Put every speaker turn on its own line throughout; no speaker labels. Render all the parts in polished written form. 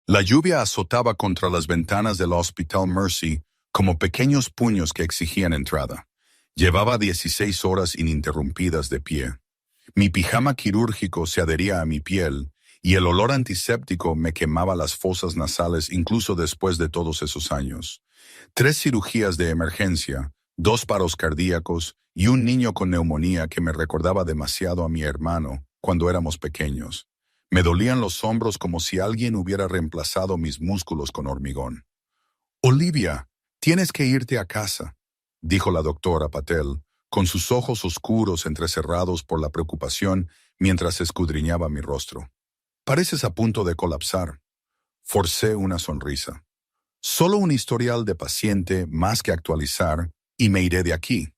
La lluvia azotaba contra las ventanas del Hospital Mercy como pequeños puños que exigían entrada. Llevaba 16 horas ininterrumpidas de pie. Mi pijama quirúrgico se adhería a mi piel y el olor antiséptico me quemaba las fosas nasales incluso después de todos esos años. 3 cirugías de emergencia, 2 paros cardíacos y un niño con neumonía que me recordaba demasiado a mi hermano cuando éramos pequeños. Me dolían los hombros como si alguien hubiera reemplazado mis músculos con hormigón. «Olivia, tienes que irte a casa», dijo la doctora Patel, con sus ojos oscuros entrecerrados por la preocupación mientras escudriñaba mi rostro. «Pareces a punto de colapsar». Forcé una sonrisa. «Solo un historial de paciente más que actualizar y me iré de aquí».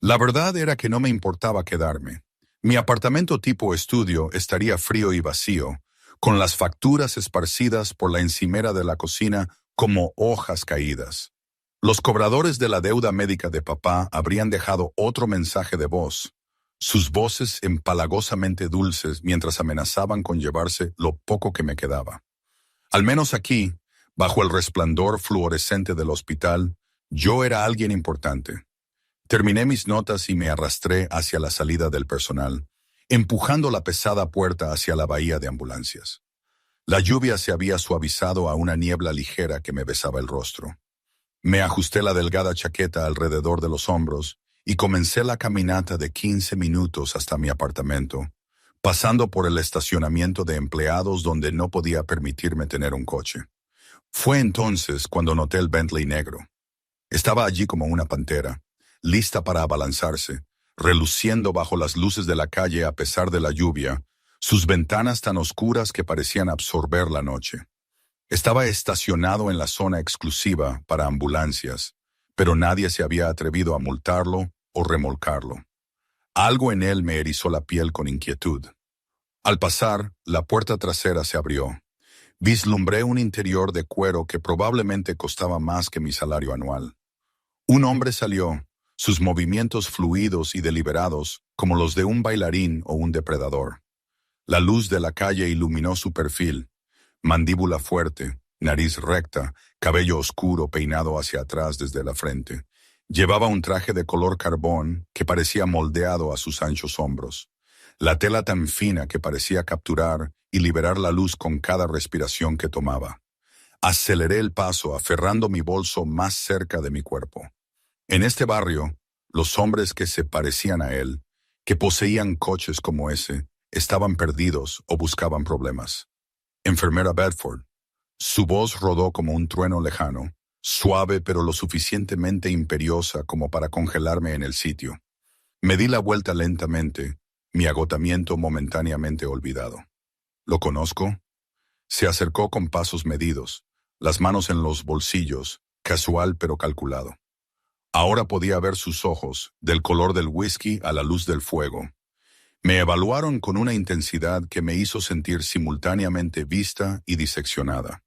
La verdad era que no me importaba quedarme. Mi apartamento tipo estudio estaría frío y vacío, con las facturas esparcidas por la encimera de la cocina como hojas caídas. Los cobradores de la deuda médica de papá habrían dejado otro mensaje de voz, sus voces empalagosamente dulces mientras amenazaban con llevarse lo poco que me quedaba. Al menos aquí, bajo el resplandor fluorescente del hospital, yo era alguien importante. Terminé mis notas y me arrastré hacia la salida del personal, empujando la pesada puerta hacia la bahía de ambulancias. La lluvia se había suavizado a una niebla ligera que me besaba el rostro. Me ajusté la delgada chaqueta alrededor de los hombros y comencé la caminata de 15 minutos hasta mi apartamento, pasando por el estacionamiento de empleados donde no podía permitirme tener un coche. Fue entonces cuando noté el Bentley negro. Estaba allí como una pantera, lista para abalanzarse, reluciendo bajo las luces de la calle a pesar de la lluvia, sus ventanas tan oscuras que parecían absorber la noche. Estaba estacionado en la zona exclusiva para ambulancias, pero nadie se había atrevido a multarlo o remolcarlo. Algo en él me erizó la piel con inquietud. Al pasar, la puerta trasera se abrió. Vislumbré un interior de cuero que probablemente costaba más que mi salario anual. Un hombre salió, sus movimientos fluidos y deliberados como los de un bailarín o un depredador. La luz de la calle iluminó su perfil, mandíbula fuerte, nariz recta, cabello oscuro peinado hacia atrás desde la frente. Llevaba un traje de color carbón que parecía moldeado a sus anchos hombros. La tela tan fina que parecía capturar y liberar la luz con cada respiración que tomaba. Aceleré el paso aferrando mi bolso más cerca de mi cuerpo. En este barrio, los hombres que se parecían a él, que poseían coches como ese, estaban perdidos o buscaban problemas. Enfermera Bedford. Su voz rodó como un trueno lejano, suave pero lo suficientemente imperiosa como para congelarme en el sitio. Me di la vuelta lentamente, mi agotamiento momentáneamente olvidado. ¿Lo conozco? Se acercó con pasos medidos, las manos en los bolsillos, casual pero calculado. Ahora podía ver sus ojos, del color del whisky a la luz del fuego. Me evaluaron con una intensidad que me hizo sentir simultáneamente vista y diseccionada.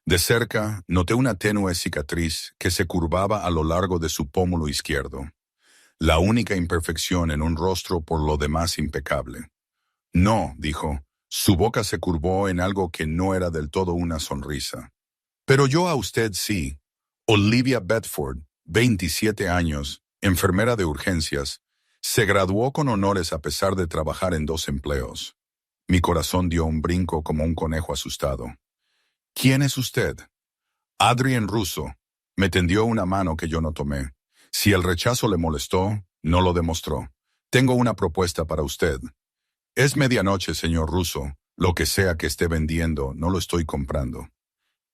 De cerca, noté una tenue cicatriz que se curvaba a lo largo de su pómulo izquierdo. La única imperfección en un rostro por lo demás impecable. «No», dijo, su boca se curvó en algo que no era del todo una sonrisa. «Pero yo a usted sí. Olivia Bedford, 27 años, enfermera de urgencias, se graduó con honores a pesar de trabajar en 2 empleos». Mi corazón dio un brinco como un conejo asustado. «¿Quién es usted?» «Adrian Russo». Me tendió una mano que yo no tomé. Si el rechazo le molestó, no lo demostró. «Tengo una propuesta para usted». «Es medianoche, señor Russo. Lo que sea que esté vendiendo, no lo estoy comprando».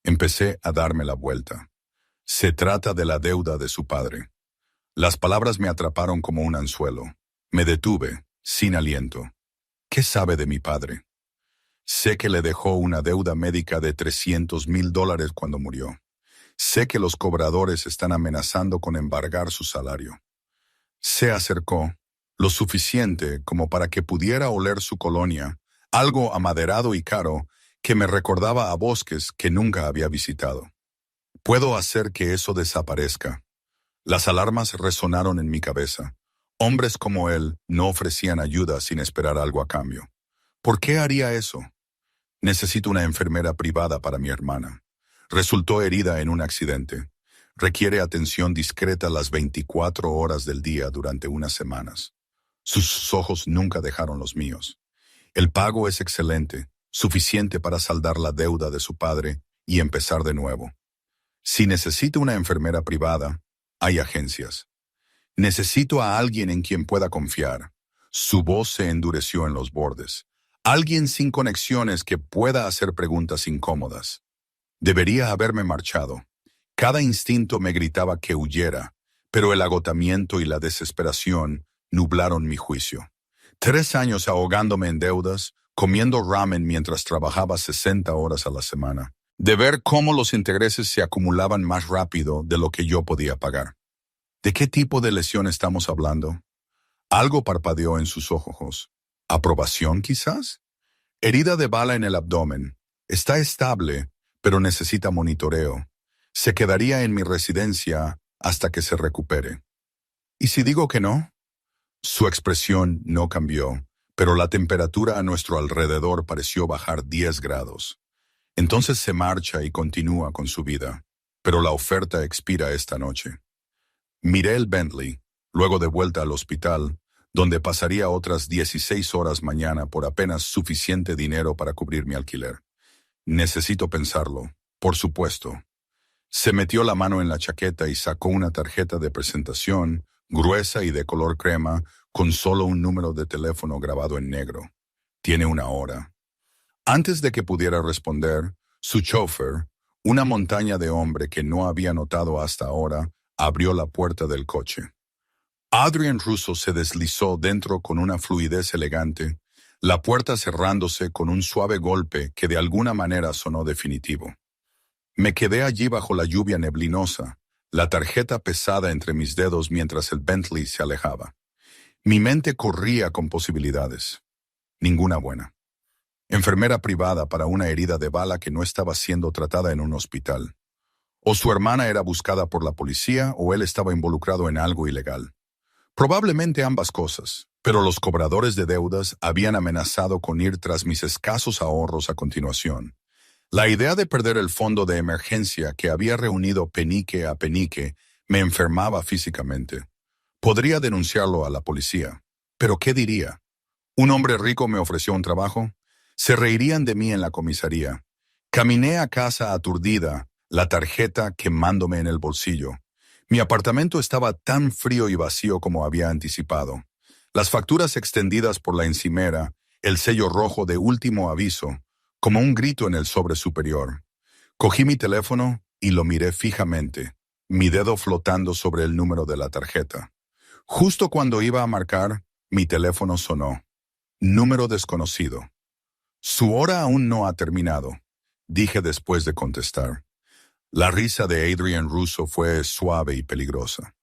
Empecé a darme la vuelta. Se trata de la deuda de su padre. Las palabras me atraparon como un anzuelo. Me detuve, sin aliento. ¿Qué sabe de mi padre? Sé que le dejó una deuda médica de $300,000 cuando murió. Sé que los cobradores están amenazando con embargar su salario. Se acercó, lo suficiente como para que pudiera oler su colonia, algo amaderado y caro que me recordaba a bosques que nunca había visitado. Puedo hacer que eso desaparezca. Las alarmas resonaron en mi cabeza. Hombres como él no ofrecían ayuda sin esperar algo a cambio. ¿Por qué haría eso? Necesito una enfermera privada para mi hermana. Resultó herida en un accidente. Requiere atención discreta las 24 horas del día durante unas semanas. Sus ojos nunca dejaron los míos. El pago es excelente, suficiente para saldar la deuda de su padre y empezar de nuevo. Si necesito una enfermera privada, hay agencias. Necesito a alguien en quien pueda confiar. Su voz se endureció en los bordes. Alguien sin conexiones que pueda hacer preguntas incómodas. Debería haberme marchado. Cada instinto me gritaba que huyera, pero el agotamiento y la desesperación nublaron mi juicio. 3 años ahogándome en deudas, comiendo ramen mientras trabajaba 60 horas a la semana. De ver cómo los intereses se acumulaban más rápido de lo que yo podía pagar. ¿De qué tipo de lesión estamos hablando? Algo parpadeó en sus ojos. ¿Aprobación, quizás? Herida de bala en el abdomen. Está estable, pero necesita monitoreo. Se quedaría en mi residencia hasta que se recupere. ¿Y si digo que no? Su expresión no cambió, pero la temperatura a nuestro alrededor pareció bajar 10 grados. Entonces se marcha y continúa con su vida, pero la oferta expira esta noche. Miré el Bentley, luego de vuelta al hospital, donde pasaría otras 16 horas mañana por apenas suficiente dinero para cubrir mi alquiler. Necesito pensarlo, por supuesto. Se metió la mano en la chaqueta y sacó una tarjeta de presentación, gruesa y de color crema, con solo un número de teléfono grabado en negro. Tiene una hora. Antes de que pudiera responder, su chofer, una montaña de hombre que no había notado hasta ahora, abrió la puerta del coche. Adrian Russo se deslizó dentro con una fluidez elegante, la puerta cerrándose con un suave golpe que de alguna manera sonó definitivo. Me quedé allí bajo la lluvia neblinosa, la tarjeta pesada entre mis dedos mientras el Bentley se alejaba. Mi mente corría con posibilidades. Ninguna buena. Enfermera privada para una herida de bala que no estaba siendo tratada en un hospital. O su hermana era buscada por la policía o él estaba involucrado en algo ilegal. Probablemente ambas cosas, pero los cobradores de deudas habían amenazado con ir tras mis escasos ahorros a continuación. La idea de perder el fondo de emergencia que había reunido penique a penique me enfermaba físicamente. Podría denunciarlo a la policía, pero ¿qué diría? ¿Un hombre rico me ofreció un trabajo? Se reirían de mí en la comisaría. Caminé a casa aturdida, la tarjeta quemándome en el bolsillo. Mi apartamento estaba tan frío y vacío como había anticipado. Las facturas extendidas por la encimera, el sello rojo de último aviso, como un grito en el sobre superior. Cogí mi teléfono y lo miré fijamente, mi dedo flotando sobre el número de la tarjeta. Justo cuando iba a marcar, mi teléfono sonó. Número desconocido. Su hora aún no ha terminado, dije después de contestar. La risa de Adrian Russo fue suave y peligrosa.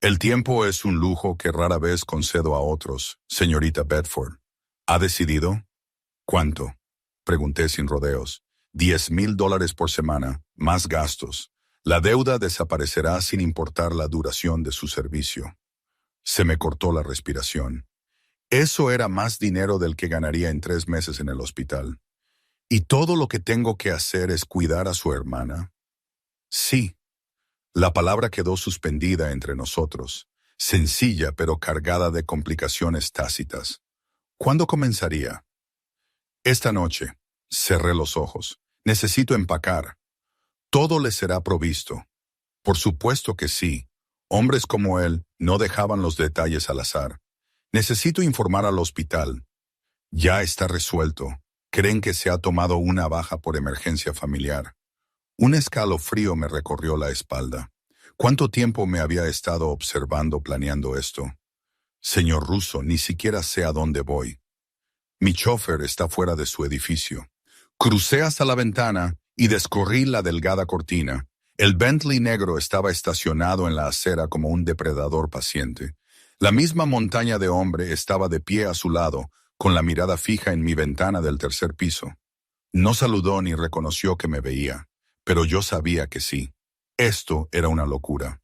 El tiempo es un lujo que rara vez concedo a otros, señorita Bedford. ¿Ha decidido? ¿Cuánto? Pregunté sin rodeos. $10,000 por semana, más gastos. La deuda desaparecerá sin importar la duración de su servicio. Se me cortó la respiración. Eso era más dinero del que ganaría en 3 meses en el hospital. ¿Y todo lo que tengo que hacer es cuidar a su hermana? Sí. La palabra quedó suspendida entre nosotros, sencilla pero cargada de complicaciones tácitas. ¿Cuándo comenzaría? Esta noche. Cerré los ojos. Necesito empacar. Todo le será provisto. Por supuesto que sí. Hombres como él no dejaban los detalles al azar. Necesito informar al hospital. Ya está resuelto. Creen que se ha tomado una baja por emergencia familiar. Un escalofrío me recorrió la espalda. ¿Cuánto tiempo me había estado observando planeando esto? Señor Russo, ni siquiera sé a dónde voy. Mi chofer está fuera de su edificio. Crucé hasta la ventana y descorrí la delgada cortina. El Bentley negro estaba estacionado en la acera como un depredador paciente. La misma montaña de hombre estaba de pie a su lado, con la mirada fija en mi ventana del 3er piso. No saludó ni reconoció que me veía, pero yo sabía que sí. Esto era una locura,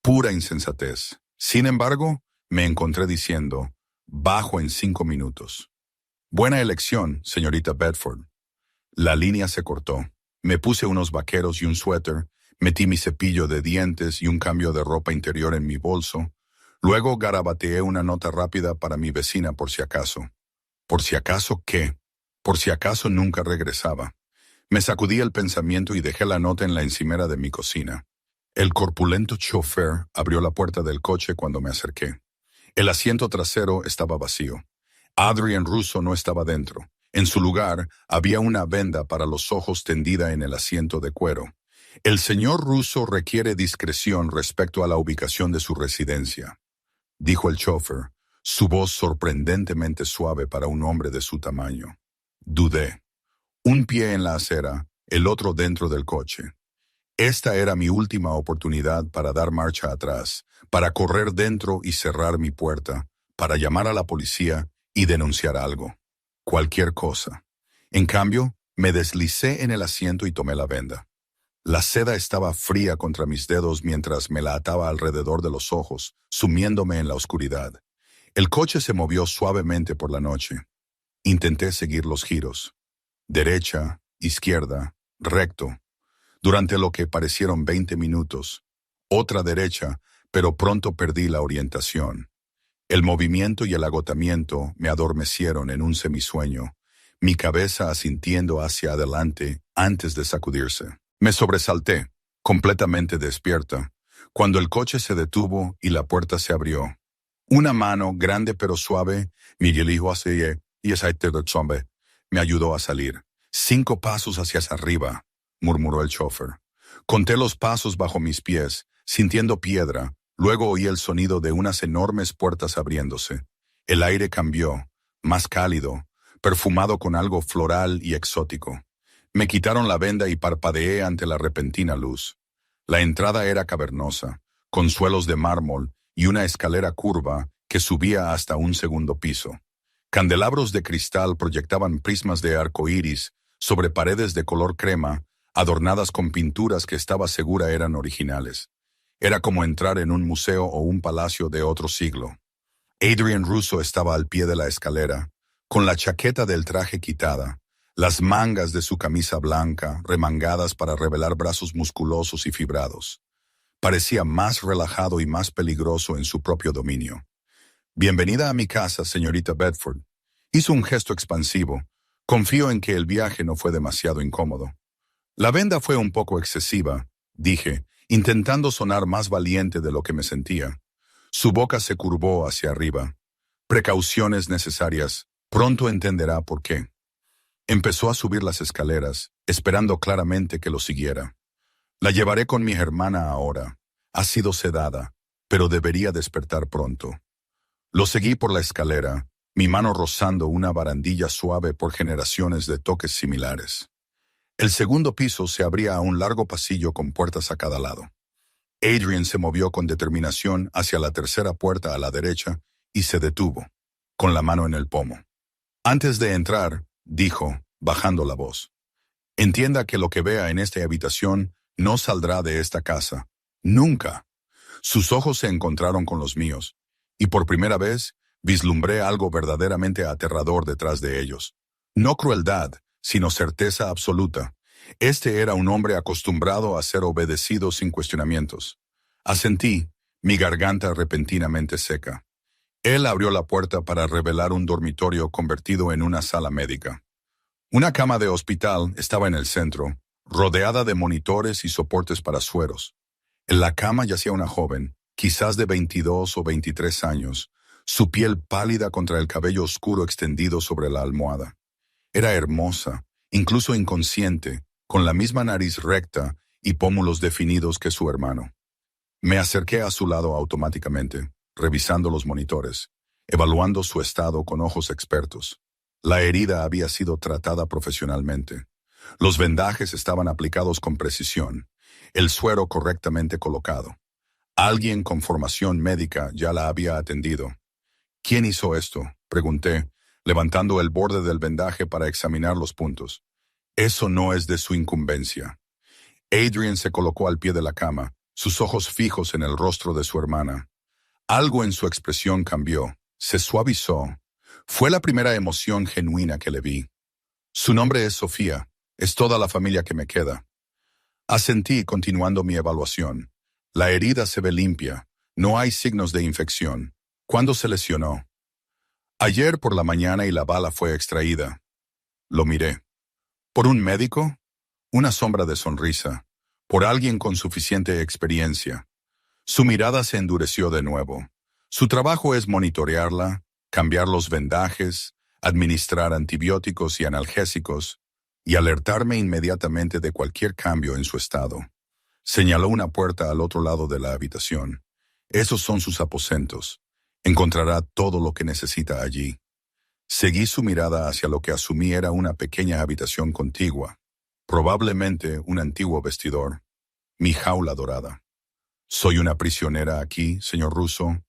pura insensatez. Sin embargo, me encontré diciendo, bajo en 5 minutos. Buena elección, señorita Bedford. La línea se cortó. Me puse unos vaqueros y un suéter, metí mi cepillo de dientes y un cambio de ropa interior en mi bolso. Luego garabateé una nota rápida para mi vecina por si acaso. ¿Por si acaso qué? Por si acaso nunca regresaba. Me sacudí el pensamiento y dejé la nota en la encimera de mi cocina. El corpulento chofer abrió la puerta del coche cuando me acerqué. El asiento trasero estaba vacío. Adrian Russo no estaba dentro. En su lugar había una venda para los ojos tendida en el asiento de cuero. El señor Russo requiere discreción respecto a la ubicación de su residencia, dijo el chofer, su voz sorprendentemente suave para un hombre de su tamaño. Dudé. Un pie en la acera, el otro dentro del coche. Esta era mi última oportunidad para dar marcha atrás, para correr dentro y cerrar mi puerta, para llamar a la policía y denunciar algo. Cualquier cosa. En cambio, me deslicé en el asiento y tomé la venda. La seda estaba fría contra mis dedos mientras me la ataba alrededor de los ojos, sumiéndome en la oscuridad. El coche se movió suavemente por la noche. Intenté seguir los giros. Derecha, izquierda, recto. Durante lo que parecieron 20 minutos. Otra derecha, pero pronto perdí la orientación. El movimiento y el agotamiento me adormecieron en un semisueño, mi cabeza asintiendo hacia adelante antes de sacudirse. Me sobresalté, completamente despierta, cuando el coche se detuvo y la puerta se abrió. Una mano, grande pero suave, me ayudó a salir. 5 pasos hacia arriba, murmuró el chofer. Conté los pasos bajo mis pies, sintiendo piedra. Luego oí el sonido de unas enormes puertas abriéndose. El aire cambió, más cálido, perfumado con algo floral y exótico. Me quitaron la venda y parpadeé ante la repentina luz. La entrada era cavernosa, con suelos de mármol y una escalera curva que subía hasta un segundo piso. Candelabros de cristal proyectaban prismas de arco iris sobre paredes de color crema, adornadas con pinturas que estaba segura eran originales. Era como entrar en un museo o un palacio de otro siglo. Adrian Russo estaba al pie de la escalera, con la chaqueta del traje quitada, las mangas de su camisa blanca remangadas para revelar brazos musculosos y fibrados. Parecía más relajado y más peligroso en su propio dominio. «Bienvenida a mi casa, señorita Bedford». Hizo un gesto expansivo. Confío en que el viaje no fue demasiado incómodo. La venda fue un poco excesiva, dije, intentando sonar más valiente de lo que me sentía. Su boca se curvó hacia arriba. Precauciones necesarias. Pronto entenderá por qué. Empezó a subir las escaleras, esperando claramente que lo siguiera. La llevaré con mi hermana ahora. Ha sido sedada, pero debería despertar pronto. Lo seguí por la escalera, mi mano rozando una barandilla suave por generaciones de toques similares. El segundo piso se abría a un largo pasillo con puertas a cada lado. Adrian se movió con determinación hacia la tercera puerta a la derecha y se detuvo, con la mano en el pomo. Antes de entrar, dijo, bajando la voz, «Entienda que lo que vea en esta habitación no saldrá de esta casa. Nunca». Sus ojos se encontraron con los míos, y por primera vez vislumbré algo verdaderamente aterrador detrás de ellos. No crueldad, sino certeza absoluta. Este era un hombre acostumbrado a ser obedecido sin cuestionamientos. Asentí, mi garganta repentinamente seca. Él abrió la puerta para revelar un dormitorio convertido en una sala médica. Una cama de hospital estaba en el centro, rodeada de monitores y soportes para sueros. En la cama yacía una joven, quizás de 22 o 23 años, su piel pálida contra el cabello oscuro extendido sobre la almohada. Era hermosa, incluso inconsciente, con la misma nariz recta y pómulos definidos que su hermano. Me acerqué a su lado automáticamente, revisando los monitores, evaluando su estado con ojos expertos. La herida había sido tratada profesionalmente. Los vendajes estaban aplicados con precisión, el suero correctamente colocado. Alguien con formación médica ya la había atendido. «¿Quién hizo esto?», pregunté, levantando el borde del vendaje para examinar los puntos. «Eso no es de su incumbencia». Adrian se colocó al pie de la cama, sus ojos fijos en el rostro de su hermana. Algo en su expresión cambió, se suavizó. Fue la primera emoción genuina que le vi. «Su nombre es Sofía», Es toda la familia que me queda. Asentí, continuando mi evaluación. La herida se ve limpia. No hay signos de infección. ¿Cuándo se lesionó? Ayer por la mañana y la bala fue extraída. Lo miré. ¿Por un médico? Una sombra de sonrisa. Por alguien con suficiente experiencia. Su mirada se endureció de nuevo. Su trabajo es monitorearla, cambiar los vendajes, administrar antibióticos y analgésicos, y alertarme inmediatamente de cualquier cambio en su estado. Señaló una puerta al otro lado de la habitación. Esos son sus aposentos. Encontrará todo lo que necesita allí. Seguí su mirada hacia lo que asumí era una pequeña habitación contigua, probablemente un antiguo vestidor, mi jaula dorada. ¿Soy una prisionera aquí, señor Russo?,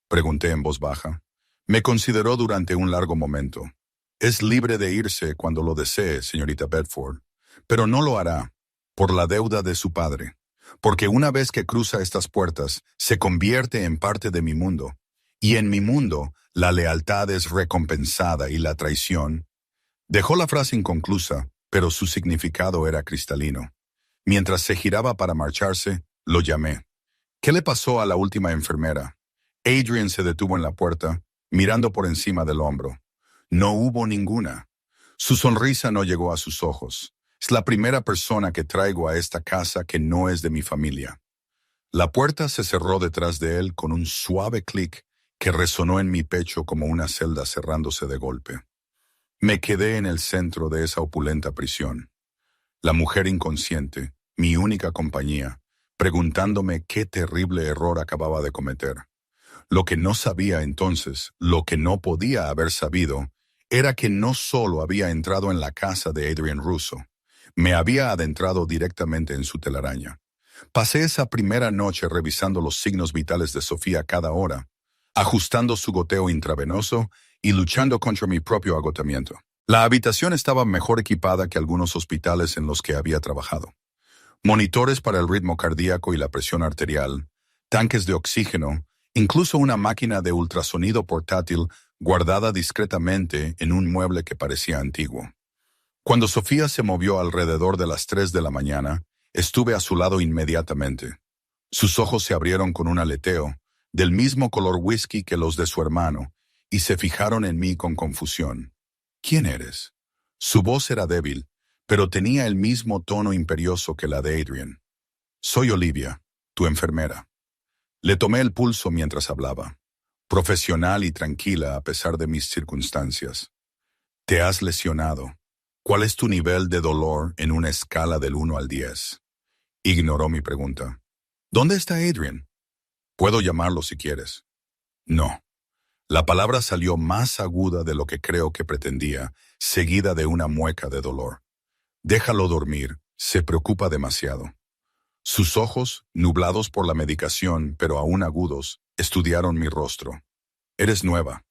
pregunté en voz baja. Me consideró durante un largo momento. Es libre de irse cuando lo desee, señorita Bedford, pero no lo hará, por la deuda de su padre, porque una vez que cruza estas puertas, se convierte en parte de mi mundo, y en mi mundo, la lealtad es recompensada y la traición. Dejó la frase inconclusa, pero su significado era cristalino. Mientras se giraba para marcharse, lo llamé. ¿Qué le pasó a la última enfermera? Adrian se detuvo en la puerta, mirando por encima del hombro. No hubo ninguna. Su sonrisa no llegó a sus ojos. Es la primera persona que traigo a esta casa que no es de mi familia. La puerta se cerró detrás de él con un suave clic que resonó en mi pecho como una celda cerrándose de golpe. Me quedé en el centro de esa opulenta prisión. La mujer inconsciente, mi única compañía, preguntándome qué terrible error acababa de cometer. Lo que no sabía entonces, lo que no podía haber sabido, era que no solo había entrado en la casa de Adrian Russo, me había adentrado directamente en su telaraña. Pasé esa primera noche revisando los signos vitales de Sofía cada hora, ajustando su goteo intravenoso y luchando contra mi propio agotamiento. La habitación estaba mejor equipada que algunos hospitales en los que había trabajado. Monitores para el ritmo cardíaco y la presión arterial, tanques de oxígeno, incluso una máquina de ultrasonido portátil guardada discretamente en un mueble que parecía antiguo. Cuando Sofía se movió alrededor de las 3 de la mañana, estuve a su lado inmediatamente. Sus ojos se abrieron con un aleteo, del mismo color whisky que los de su hermano, y se fijaron en mí con confusión. ¿Quién eres? Su voz era débil, pero tenía el mismo tono imperioso que la de Adrian. Soy Olivia, tu enfermera. Le tomé el pulso mientras hablaba, profesional y tranquila a pesar de mis circunstancias. Te has lesionado. ¿Cuál es tu nivel de dolor en una escala del 1 al 10? Ignoró mi pregunta. ¿Dónde está Adrian? Puedo llamarlo si quieres. No. La palabra salió más aguda de lo que creo que pretendía, seguida de una mueca de dolor. Déjalo dormir, se preocupa demasiado. Sus ojos, nublados por la medicación, pero aún agudos, estudiaron mi rostro. Eres nueva.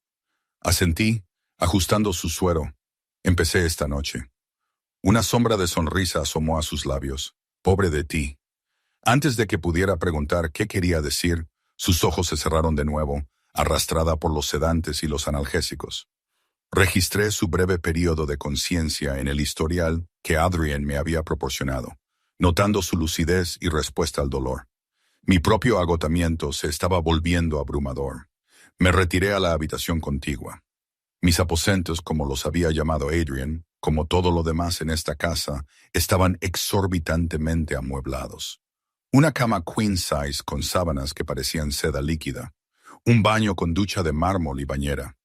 Asentí, ajustando su suero. Empecé esta noche. Una sombra de sonrisa asomó a sus labios. Pobre de ti. Antes de que pudiera preguntar qué quería decir, sus ojos se cerraron de nuevo, arrastrada por los sedantes y los analgésicos. Registré su breve periodo de conciencia en el historial que Adrian me había proporcionado, notando su lucidez y respuesta al dolor. Mi propio agotamiento se estaba volviendo abrumador. Me retiré a la habitación contigua. Mis aposentos, como los había llamado Adrian, como todo lo demás en esta casa, estaban exorbitantemente amueblados. Una cama queen size con sábanas que parecían seda líquida, un baño con ducha de mármol y bañera,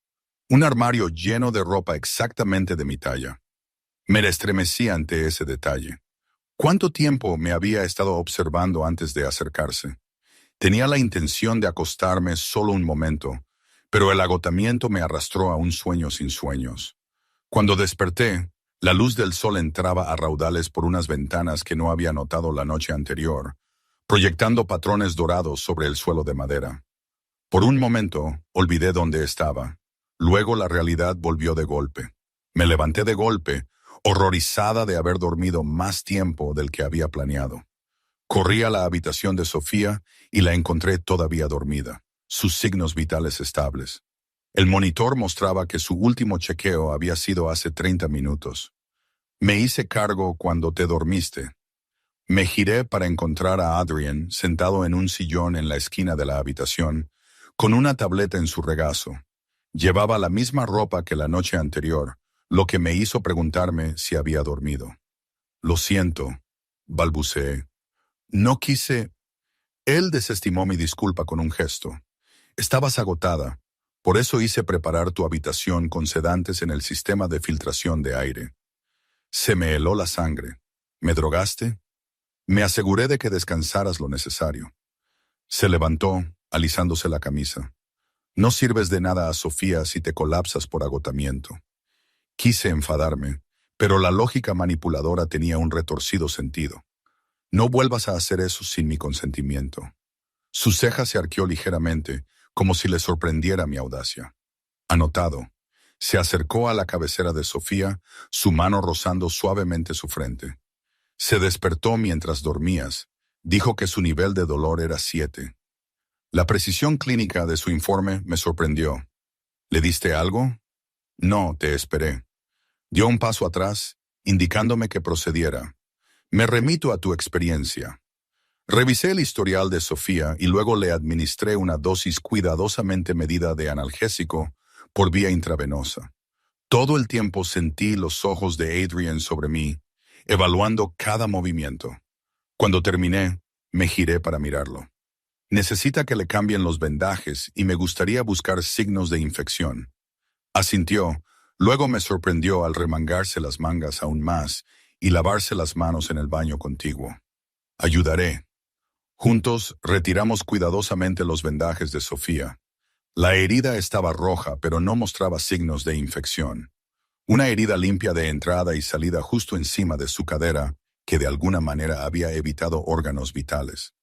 un armario lleno de ropa exactamente de mi talla. Me estremecí ante ese detalle. ¿Cuánto tiempo me había estado observando antes de acercarse? Tenía la intención de acostarme solo un momento, pero el agotamiento me arrastró a un sueño sin sueños. Cuando desperté, la luz del sol entraba a raudales por unas ventanas que no había notado la noche anterior, proyectando patrones dorados sobre el suelo de madera. Por un momento, olvidé dónde estaba. Luego la realidad volvió de golpe. Me levanté de golpe, horrorizada de haber dormido más tiempo del que había planeado. Corrí a la habitación de Sofía y la encontré todavía dormida, sus signos vitales estables. El monitor mostraba que su último chequeo había sido hace 30 minutos. Me hice cargo cuando te dormiste. Me giré para encontrar a Adrian sentado en un sillón en la esquina de la habitación, con una tableta en su regazo. Llevaba la misma ropa que la noche anterior, lo que me hizo preguntarme si había dormido. Lo siento, balbuceé. No quise. Él desestimó mi disculpa con un gesto. Estabas agotada, por eso hice preparar tu habitación con sedantes en el sistema de filtración de aire. Se me heló la sangre. ¿Me drogaste? Me aseguré de que descansaras lo necesario. Se levantó, alisándose la camisa. No sirves de nada a Sofía si te colapsas por agotamiento. Quise enfadarme, pero la lógica manipuladora tenía un retorcido sentido. No vuelvas a hacer eso sin mi consentimiento. Su ceja se arqueó ligeramente, como si le sorprendiera mi audacia. Anotado. Se acercó a la cabecera de Sofía, su mano rozando suavemente su frente. Se despertó mientras dormías. Dijo que su nivel de dolor era 7. La precisión clínica de su informe me sorprendió. ¿Le diste algo? No, te esperé. Dio un paso atrás, indicándome que procediera. Me remito a tu experiencia. Revisé el historial de Sofía y luego le administré una dosis cuidadosamente medida de analgésico por vía intravenosa. Todo el tiempo sentí los ojos de Adrian sobre mí, evaluando cada movimiento. Cuando terminé, me giré para mirarlo. Necesita que le cambien los vendajes y me gustaría buscar signos de infección. Asintió, luego me sorprendió al remangarse las mangas aún más y lavarse las manos en el baño contiguo. Ayudaré. Juntos retiramos cuidadosamente los vendajes de Sofía. La herida estaba roja, pero no mostraba signos de infección. Una herida limpia de entrada y salida justo encima de su cadera, que de alguna manera había evitado órganos vitales.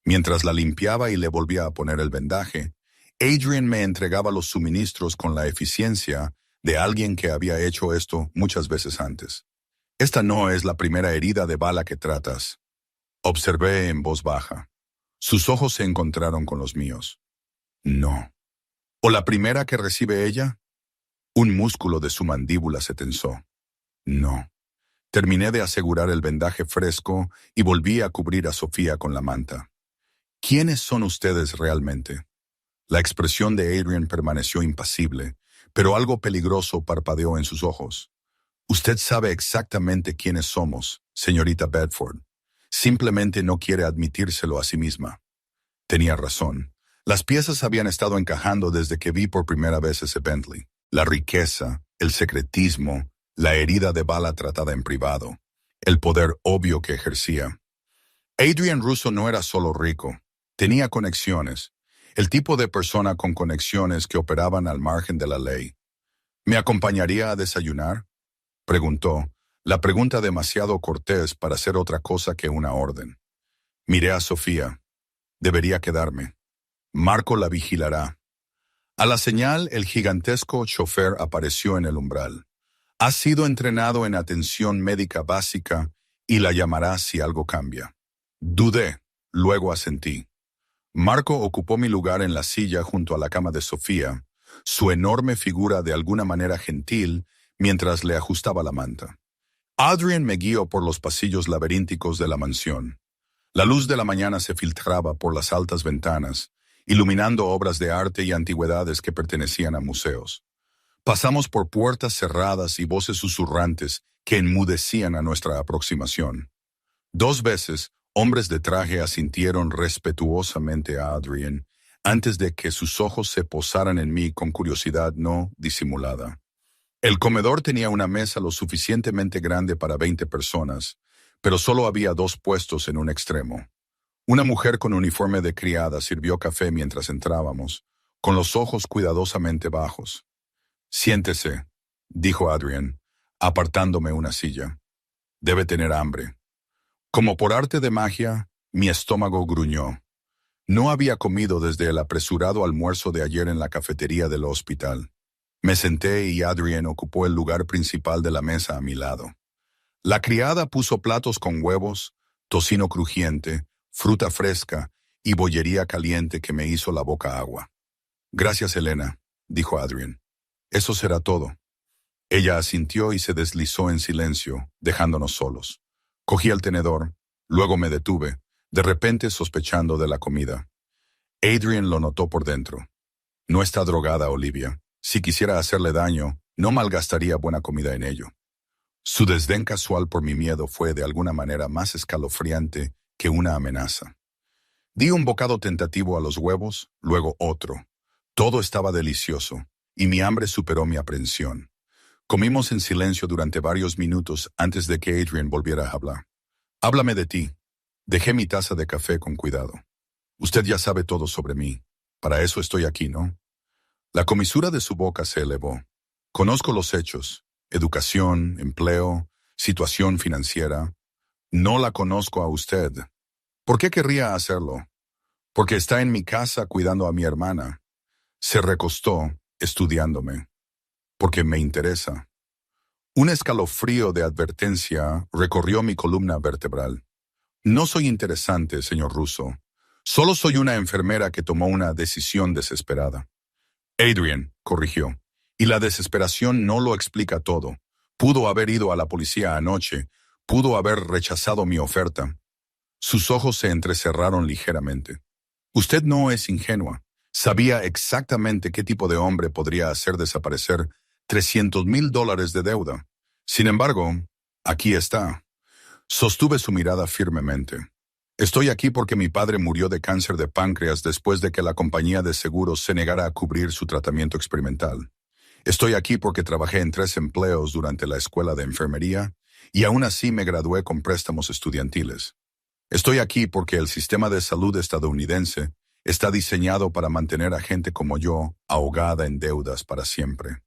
Mientras la limpiaba y le volvía a poner el vendaje, Adrian me entregaba los suministros con la eficiencia de alguien que había hecho esto muchas veces antes. Esta no es la primera herida de bala que tratas, observé en voz baja. Sus ojos se encontraron con los míos. No. ¿O la primera que recibe ella? Un músculo de su mandíbula se tensó. No. Terminé de asegurar el vendaje fresco y volví a cubrir a Sofía con la manta. ¿Quiénes son ustedes realmente? La expresión de Adrian permaneció impasible, pero algo peligroso parpadeó en sus ojos. Usted sabe exactamente quiénes somos, señorita Bedford. Simplemente no quiere admitírselo a sí misma. Tenía razón. Las piezas habían estado encajando desde que vi por primera vez ese Bentley. La riqueza, el secretismo, la herida de bala tratada en privado, el poder obvio que ejercía. Adrian Russo no era solo rico, tenía conexiones, el tipo de persona con conexiones que operaban al margen de la ley. ¿Me acompañaría a desayunar?, preguntó, la pregunta demasiado cortés para ser otra cosa que una orden. Miré a Sofía. Debería quedarme. Marco la vigilará. A la señal, el gigantesco chofer apareció en el umbral. Ha sido entrenado en atención médica básica y la llamará si algo cambia. Dudé, luego asentí. Marco ocupó mi lugar en la silla junto a la cama de Sofía, su enorme figura de alguna manera gentil mientras le ajustaba la manta. Adrian me guió por los pasillos laberínticos de la mansión. La luz de la mañana se filtraba por las altas ventanas, iluminando obras de arte y antigüedades que pertenecían a museos. Pasamos por puertas cerradas y voces susurrantes que enmudecían a nuestra aproximación. 2 veces, hombres de traje asintieron respetuosamente a Adrian antes de que sus ojos se posaran en mí con curiosidad no disimulada. El comedor tenía una mesa lo suficientemente grande para 20 personas, pero solo había 2 puestos en un extremo. Una mujer con uniforme de criada sirvió café mientras entrábamos, con los ojos cuidadosamente bajos. Siéntese, dijo Adrian, apartándome una silla. Debe tener hambre. Como por arte de magia, mi estómago gruñó. No había comido desde el apresurado almuerzo de ayer en la cafetería del hospital. Me senté y Adrian ocupó el lugar principal de la mesa a mi lado. La criada puso platos con huevos, tocino crujiente, fruta fresca y bollería caliente que me hizo la boca agua. Gracias, Elena, dijo Adrian. Eso será todo. Ella asintió y se deslizó en silencio, dejándonos solos. Cogí el tenedor, luego me detuve, de repente sospechando de la comida. Adrian lo notó por dentro. No está drogada, Olivia. Si quisiera hacerle daño, no malgastaría buena comida en ello. Su desdén casual por mi miedo fue de alguna manera más escalofriante que una amenaza. Di un bocado tentativo a los huevos, luego otro. Todo estaba delicioso, y mi hambre superó mi aprensión. Comimos en silencio durante varios minutos antes de que Adrian volviera a hablar. Háblame de ti. Dejé mi taza de café con cuidado. Usted ya sabe todo sobre mí. Para eso estoy aquí, ¿no? La comisura de su boca se elevó. Conozco los hechos. Educación, empleo, situación financiera. No la conozco a usted. ¿Por qué querría hacerlo? Porque está en mi casa cuidando a mi hermana. Se recostó, estudiándome. Porque me interesa. Un escalofrío de advertencia recorrió mi columna vertebral. No soy interesante, señor Russo. Solo soy una enfermera que tomó una decisión desesperada. Adrian, corrigió. Y la desesperación no lo explica todo. Pudo haber ido a la policía anoche. Pudo haber rechazado mi oferta. Sus ojos se entrecerraron ligeramente. Usted no es ingenua. Sabía exactamente qué tipo de hombre podría hacer desaparecer $300,000 de deuda. Sin embargo, aquí está. Sostuve su mirada firmemente. Estoy aquí porque mi padre murió de cáncer de páncreas después de que la compañía de seguros se negara a cubrir su tratamiento experimental. Estoy aquí porque trabajé en 3 empleos durante la escuela de enfermería y aún así me gradué con préstamos estudiantiles. Estoy aquí porque el sistema de salud estadounidense está diseñado para mantener a gente como yo ahogada en deudas para siempre.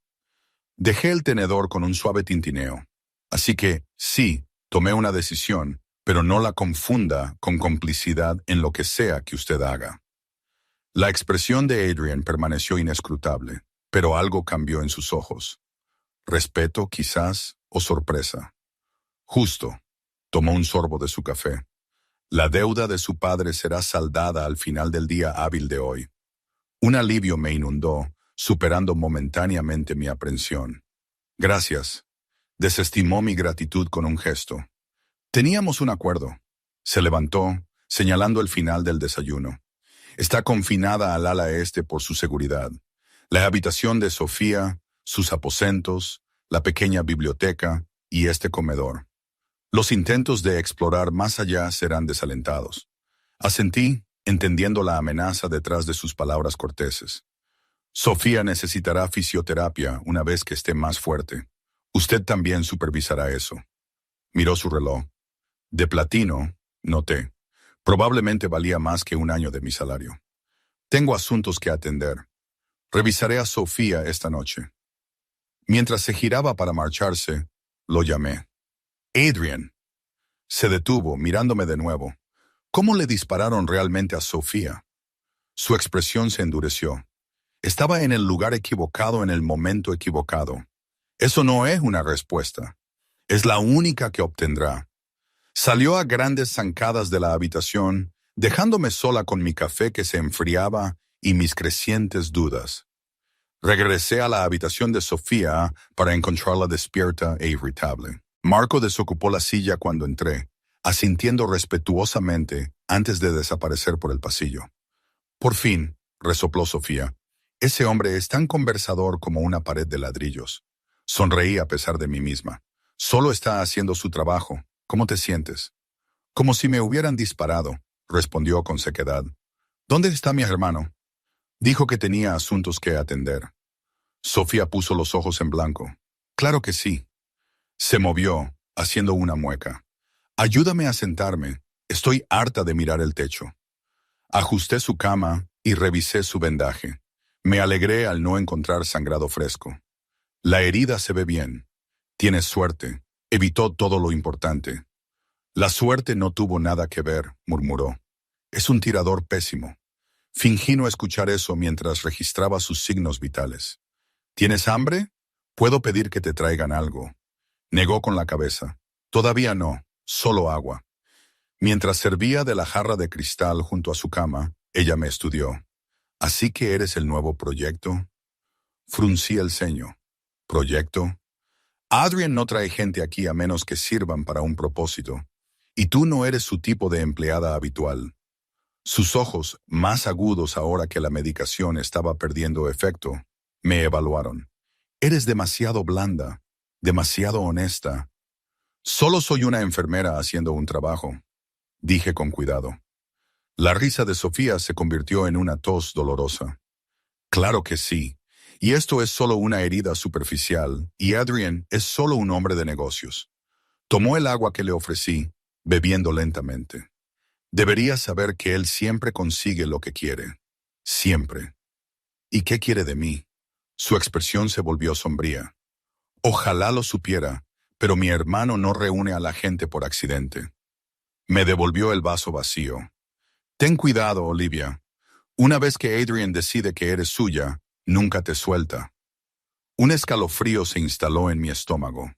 Dejé el tenedor con un suave tintineo. Así que, sí, tomé una decisión, pero no la confunda con complicidad en lo que sea que usted haga. La expresión de Adrian permaneció inescrutable, pero algo cambió en sus ojos. Respeto, quizás, o sorpresa. Justo. Tomó un sorbo de su café. La deuda de su padre será saldada al final del día hábil de hoy. Un alivio me inundó, superando momentáneamente mi aprensión. Gracias. Desestimó mi gratitud con un gesto. Teníamos un acuerdo. Se levantó, señalando el final del desayuno. Está confinada al ala este por su seguridad. La habitación de Sofía, sus aposentos, la pequeña biblioteca y este comedor. Los intentos de explorar más allá serán desalentados. Asentí, entendiendo la amenaza detrás de sus palabras corteses. Sofía necesitará fisioterapia una vez que esté más fuerte. Usted también supervisará eso. Miró su reloj. De platino, noté. Probablemente valía más que un año de mi salario. Tengo asuntos que atender. Revisaré a Sofía esta noche. Mientras se giraba para marcharse, lo llamé. Adrian. Se detuvo, mirándome de nuevo. ¿Cómo le dispararon realmente a Sofía? Su expresión se endureció. Estaba en el lugar equivocado en el momento equivocado. Eso no es una respuesta. Es la única que obtendrá. Salió a grandes zancadas de la habitación, dejándome sola con mi café que se enfriaba y mis crecientes dudas. Regresé a la habitación de Sofía para encontrarla despierta e irritable. Marco desocupó la silla cuando entré, asintiendo respetuosamente antes de desaparecer por el pasillo. Por fin, resopló Sofía, ese hombre es tan conversador como una pared de ladrillos. Sonreí a pesar de mí misma. Solo está haciendo su trabajo. ¿Cómo te sientes? Como si me hubieran disparado, respondió con sequedad. ¿Dónde está mi hermano? Dijo que tenía asuntos que atender. Sofía puso los ojos en blanco. Claro que sí. Se movió, haciendo una mueca. Ayúdame a sentarme. Estoy harta de mirar el techo. Ajusté su cama y revisé su vendaje. Me alegré al no encontrar sangrado fresco. La herida se ve bien. Tienes suerte. Evitó todo lo importante. La suerte no tuvo nada que ver, murmuró. Es un tirador pésimo. Fingí no escuchar eso mientras registraba sus signos vitales. ¿Tienes hambre? Puedo pedir que te traigan algo. Negó con la cabeza. Todavía no, solo agua. Mientras servía de la jarra de cristal junto a su cama, ella me estudió. ¿Así que eres el nuevo proyecto? Fruncí el ceño. ¿Proyecto? Adrian no trae gente aquí a menos que sirvan para un propósito, y tú no eres su tipo de empleada habitual. Sus ojos, más agudos ahora que la medicación estaba perdiendo efecto, me evaluaron. Eres demasiado blanda, demasiado honesta. Solo soy una enfermera haciendo un trabajo, dije con cuidado. La risa de Sofía se convirtió en una tos dolorosa. Claro que sí, y esto es solo una herida superficial, y Adrian es solo un hombre de negocios. Tomó el agua que le ofrecí, bebiendo lentamente. Deberías saber que él siempre consigue lo que quiere. Siempre. ¿Y qué quiere de mí? Su expresión se volvió sombría. Ojalá lo supiera, pero mi hermano no reúne a la gente por accidente. Me devolvió el vaso vacío. Ten cuidado, Olivia. Una vez que Adrian decide que eres suya, nunca te suelta. Un escalofrío se instaló en mi estómago.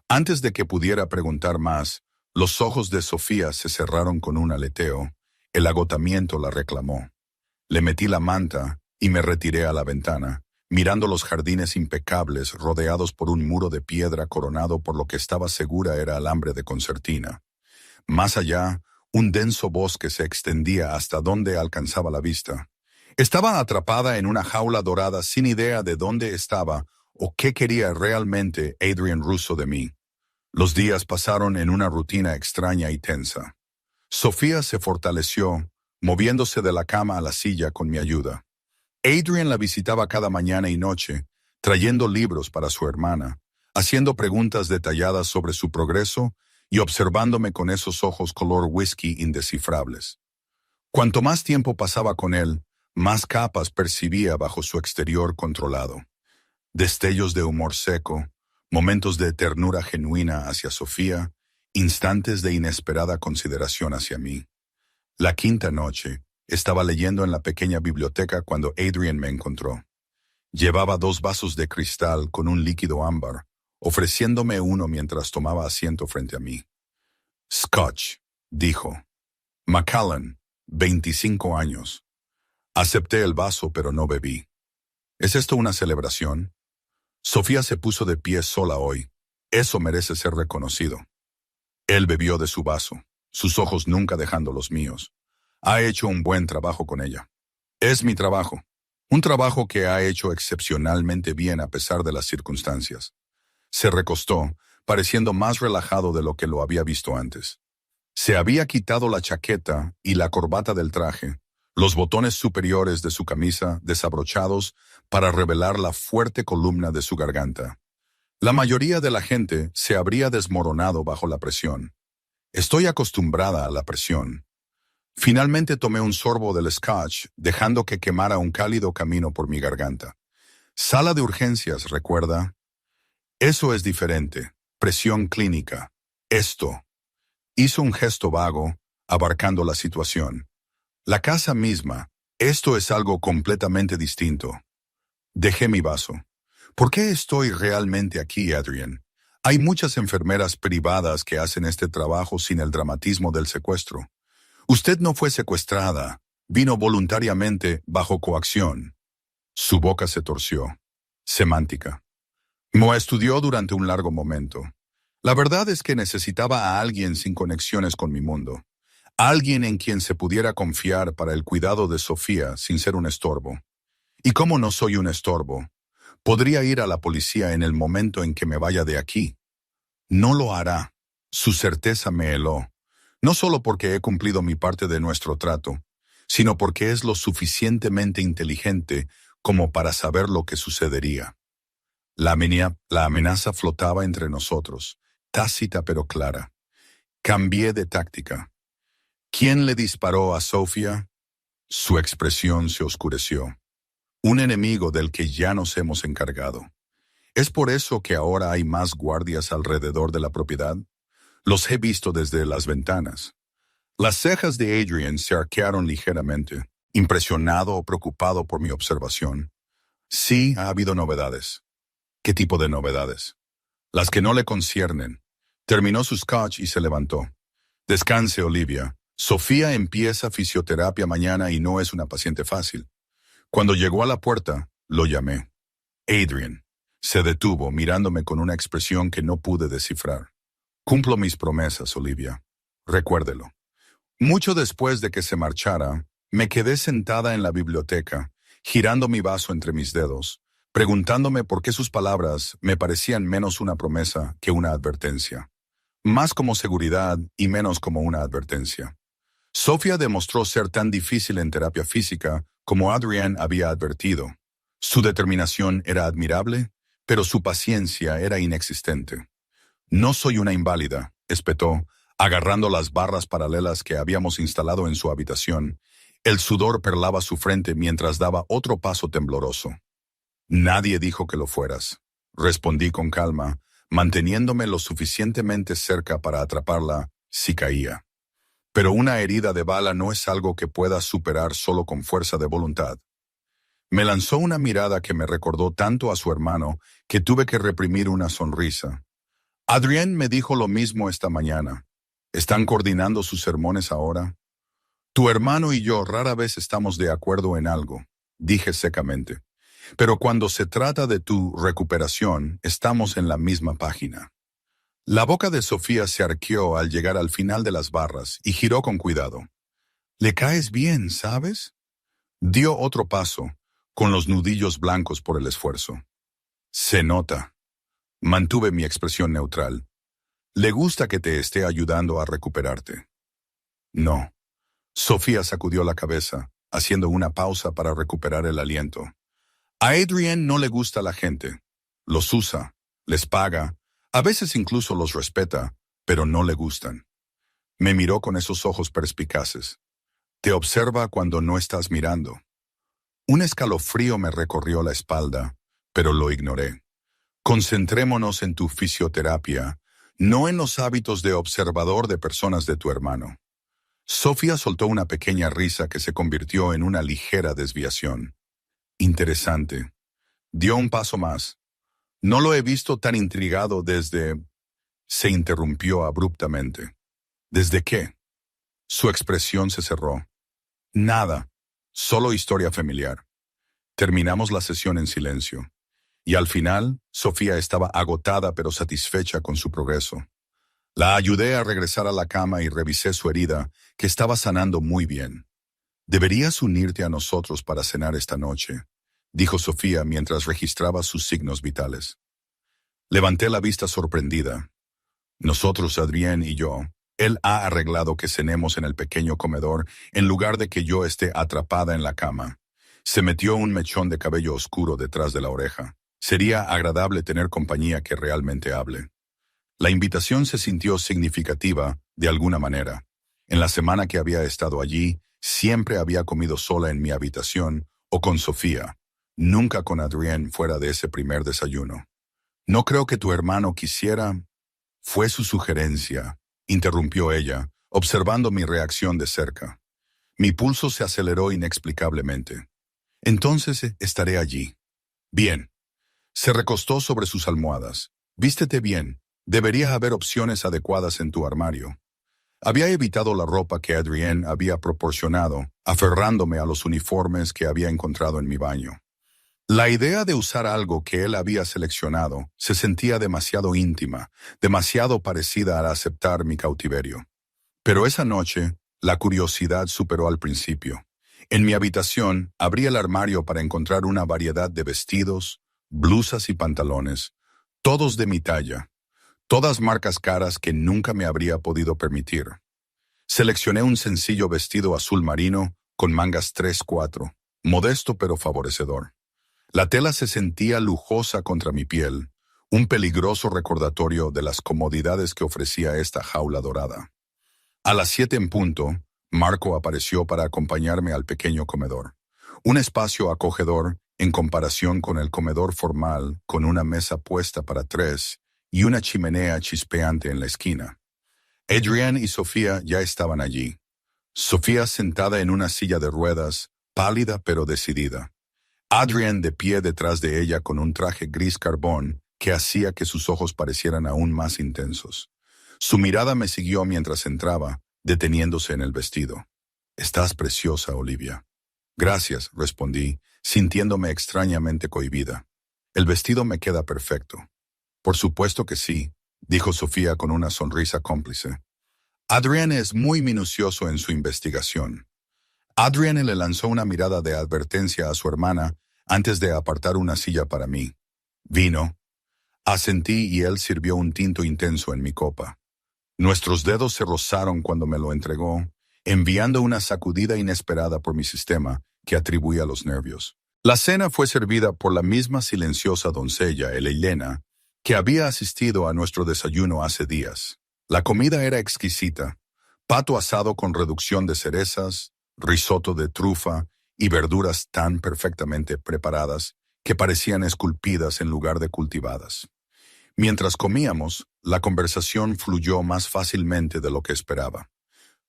Antes de que pudiera preguntar más, los ojos de Sofía se cerraron con un aleteo. El agotamiento la reclamó. Le metí la manta y me retiré a la ventana, mirando los jardines impecables rodeados por un muro de piedra coronado por lo que estaba segura era alambre de concertina. Más allá, un denso bosque se extendía hasta donde alcanzaba la vista. Estaba atrapada en una jaula dorada sin idea de dónde estaba o qué quería realmente Adrian Russo de mí. Los días pasaron en una rutina extraña y tensa. Sofía se fortaleció, moviéndose de la cama a la silla con mi ayuda. Adrian la visitaba cada mañana y noche, trayendo libros para su hermana, haciendo preguntas detalladas sobre su progreso y observándome con esos ojos color whisky indescifrables. Cuanto más tiempo pasaba con él, más capas percibía bajo su exterior controlado. Destellos de humor seco, momentos de ternura genuina hacia Sofía, instantes de inesperada consideración hacia mí. La quinta noche, estaba leyendo en la pequeña biblioteca cuando Adrian me encontró. Llevaba 2 vasos de cristal con un líquido ámbar, ofreciéndome uno mientras tomaba asiento frente a mí. Scotch, dijo. Macallan, 25 años. Acepté el vaso, pero no bebí. ¿Es esto una celebración? Sofía se puso de pie sola hoy. Eso merece ser reconocido. Él bebió de su vaso, sus ojos nunca dejando los míos. Ha hecho un buen trabajo con ella. Es mi trabajo. Un trabajo que ha hecho excepcionalmente bien a pesar de las circunstancias. Se recostó, pareciendo más relajado de lo que lo había visto antes. Se había quitado la chaqueta y la corbata del traje, los botones superiores de su camisa desabrochados para revelar la fuerte columna de su garganta. La mayoría de la gente se habría desmoronado bajo la presión. Estoy acostumbrada a la presión. Finalmente tomé un sorbo del scotch, dejando que quemara un cálido camino por mi garganta. Sala de urgencias, ¿recuerda? Eso es diferente. Presión clínica. Esto. Hizo un gesto vago, abarcando la situación. La casa misma. Esto es algo completamente distinto. Dejé mi vaso. ¿Por qué estoy realmente aquí, Adrian? Hay muchas enfermeras privadas que hacen este trabajo sin el dramatismo del secuestro. Usted no fue secuestrada. Vino voluntariamente bajo coacción. Su boca se torció. Semántica. Me estudió durante un largo momento. La verdad es que necesitaba a alguien sin conexiones con mi mundo. Alguien en quien se pudiera confiar para el cuidado de Sofía sin ser un estorbo. Y como no soy un estorbo, podría ir a la policía en el momento en que me vaya de aquí. No lo hará. Su certeza me heló. No solo porque he cumplido mi parte de nuestro trato, sino porque es lo suficientemente inteligente como para saber lo que sucedería. La amenaza flotaba entre nosotros, tácita pero clara. Cambié de táctica. ¿Quién le disparó a Sofía? Su expresión se oscureció. Un enemigo del que ya nos hemos encargado. ¿Es por eso que ahora hay más guardias alrededor de la propiedad? Los he visto desde las ventanas. Las cejas de Adrian se arquearon ligeramente, impresionado o preocupado por mi observación. Sí, ha habido novedades. ¿Qué tipo de novedades? Las que no le conciernen. Terminó su scotch y se levantó. Descanse, Olivia. Sofía empieza fisioterapia mañana y no es una paciente fácil. Cuando llegó a la puerta, lo llamé. Adrian. Se detuvo, mirándome con una expresión que no pude descifrar. Cumplo mis promesas, Olivia. Recuérdelo. Mucho después de que se marchara, me quedé sentada en la biblioteca, girando mi vaso entre mis dedos, preguntándome por qué sus palabras me parecían menos una promesa que una advertencia. Más como seguridad y menos como una advertencia. Sofía demostró ser tan difícil en terapia física como Adrienne había advertido. Su determinación era admirable, pero su paciencia era inexistente. No soy una inválida, espetó, agarrando las barras paralelas que habíamos instalado en su habitación. El sudor perlaba su frente mientras daba otro paso tembloroso. Nadie dijo que lo fueras, respondí con calma, manteniéndome lo suficientemente cerca para atraparla si caía. Pero una herida de bala no es algo que puedas superar solo con fuerza de voluntad. Me lanzó una mirada que me recordó tanto a su hermano que tuve que reprimir una sonrisa. Adrienne me dijo lo mismo esta mañana. ¿Están coordinando sus sermones ahora? Tu hermano y yo rara vez estamos de acuerdo en algo, dije secamente. Pero cuando se trata de tu recuperación, estamos en la misma página. La boca de Sofía se arqueó al llegar al final de las barras y giró con cuidado. «Le caes bien, ¿sabes?» Dio otro paso, con los nudillos blancos por el esfuerzo. «Se nota». Mantuve mi expresión neutral. «¿Le gusta que te esté ayudando a recuperarte?» «No». Sofía sacudió la cabeza, haciendo una pausa para recuperar el aliento. A Adrienne no le gusta la gente. Los usa, les paga, a veces incluso los respeta, pero no le gustan. Me miró con esos ojos perspicaces. Te observa cuando no estás mirando. Un escalofrío me recorrió la espalda, pero lo ignoré. Concentrémonos en tu fisioterapia, no en los hábitos de observador de personas de tu hermano. Sofía soltó una pequeña risa que se convirtió en una ligera desviación. Interesante. Dio un paso más. No lo he visto tan intrigado desde... Se interrumpió abruptamente. ¿Desde qué? Su expresión se cerró. Nada. Solo historia familiar. Terminamos la sesión en silencio. Y al final, Sofía estaba agotada pero satisfecha con su progreso. La ayudé a regresar a la cama y revisé su herida, que estaba sanando muy bien. «Deberías unirte a nosotros para cenar esta noche», dijo Sofía mientras registraba sus signos vitales. Levanté la vista sorprendida. «Nosotros, Adrienne y yo, él ha arreglado que cenemos en el pequeño comedor en lugar de que yo esté atrapada en la cama». Se metió un mechón de cabello oscuro detrás de la oreja. Sería agradable tener compañía que realmente hable. La invitación se sintió significativa, de alguna manera. En la semana que había estado allí, siempre había comido sola en mi habitación o con Sofía, nunca con Adrienne fuera de ese primer desayuno. «No creo que tu hermano quisiera...» Fue su sugerencia, interrumpió ella, observando mi reacción de cerca. Mi pulso se aceleró inexplicablemente. «Entonces estaré allí». «Bien». Se recostó sobre sus almohadas. «Vístete bien. Debería haber opciones adecuadas en tu armario». Había evitado la ropa que Adrienne había proporcionado, aferrándome a los uniformes que había encontrado en mi baño. La idea de usar algo que él había seleccionado se sentía demasiado íntima, demasiado parecida a aceptar mi cautiverio. Pero esa noche, la curiosidad superó al principio. En mi habitación, abrí el armario para encontrar una variedad de vestidos, blusas y pantalones, todos de mi talla. Todas marcas caras que nunca me habría podido permitir. Seleccioné un sencillo vestido azul marino con mangas 3/4, modesto pero favorecedor. La tela se sentía lujosa contra mi piel, un peligroso recordatorio de las comodidades que ofrecía esta jaula dorada. A las 7 en punto, Marco apareció para acompañarme al pequeño comedor. Un espacio acogedor en comparación con el comedor formal, con una mesa puesta para 3 y una chimenea chispeante en la esquina. Adrienne y Sofía ya estaban allí. Sofía sentada en una silla de ruedas, pálida pero decidida. Adrienne de pie detrás de ella con un traje gris carbón que hacía que sus ojos parecieran aún más intensos. Su mirada me siguió mientras entraba, deteniéndose en el vestido. «Estás preciosa, Olivia». «Gracias», respondí, sintiéndome extrañamente cohibida. El vestido me queda perfecto. Por supuesto que sí, dijo Sofía con una sonrisa cómplice. Adrienne es muy minucioso en su investigación. Adrienne le lanzó una mirada de advertencia a su hermana antes de apartar una silla para mí. Vino. Asentí y él sirvió un tinto intenso en mi copa. Nuestros dedos se rozaron cuando me lo entregó, enviando una sacudida inesperada por mi sistema que atribuía a los nervios. La cena fue servida por la misma silenciosa doncella, Elena, que había asistido a nuestro desayuno hace días. La comida era exquisita: pato asado con reducción de cerezas, risotto de trufa y verduras tan perfectamente preparadas que parecían esculpidas en lugar de cultivadas. Mientras comíamos, la conversación fluyó más fácilmente de lo que esperaba.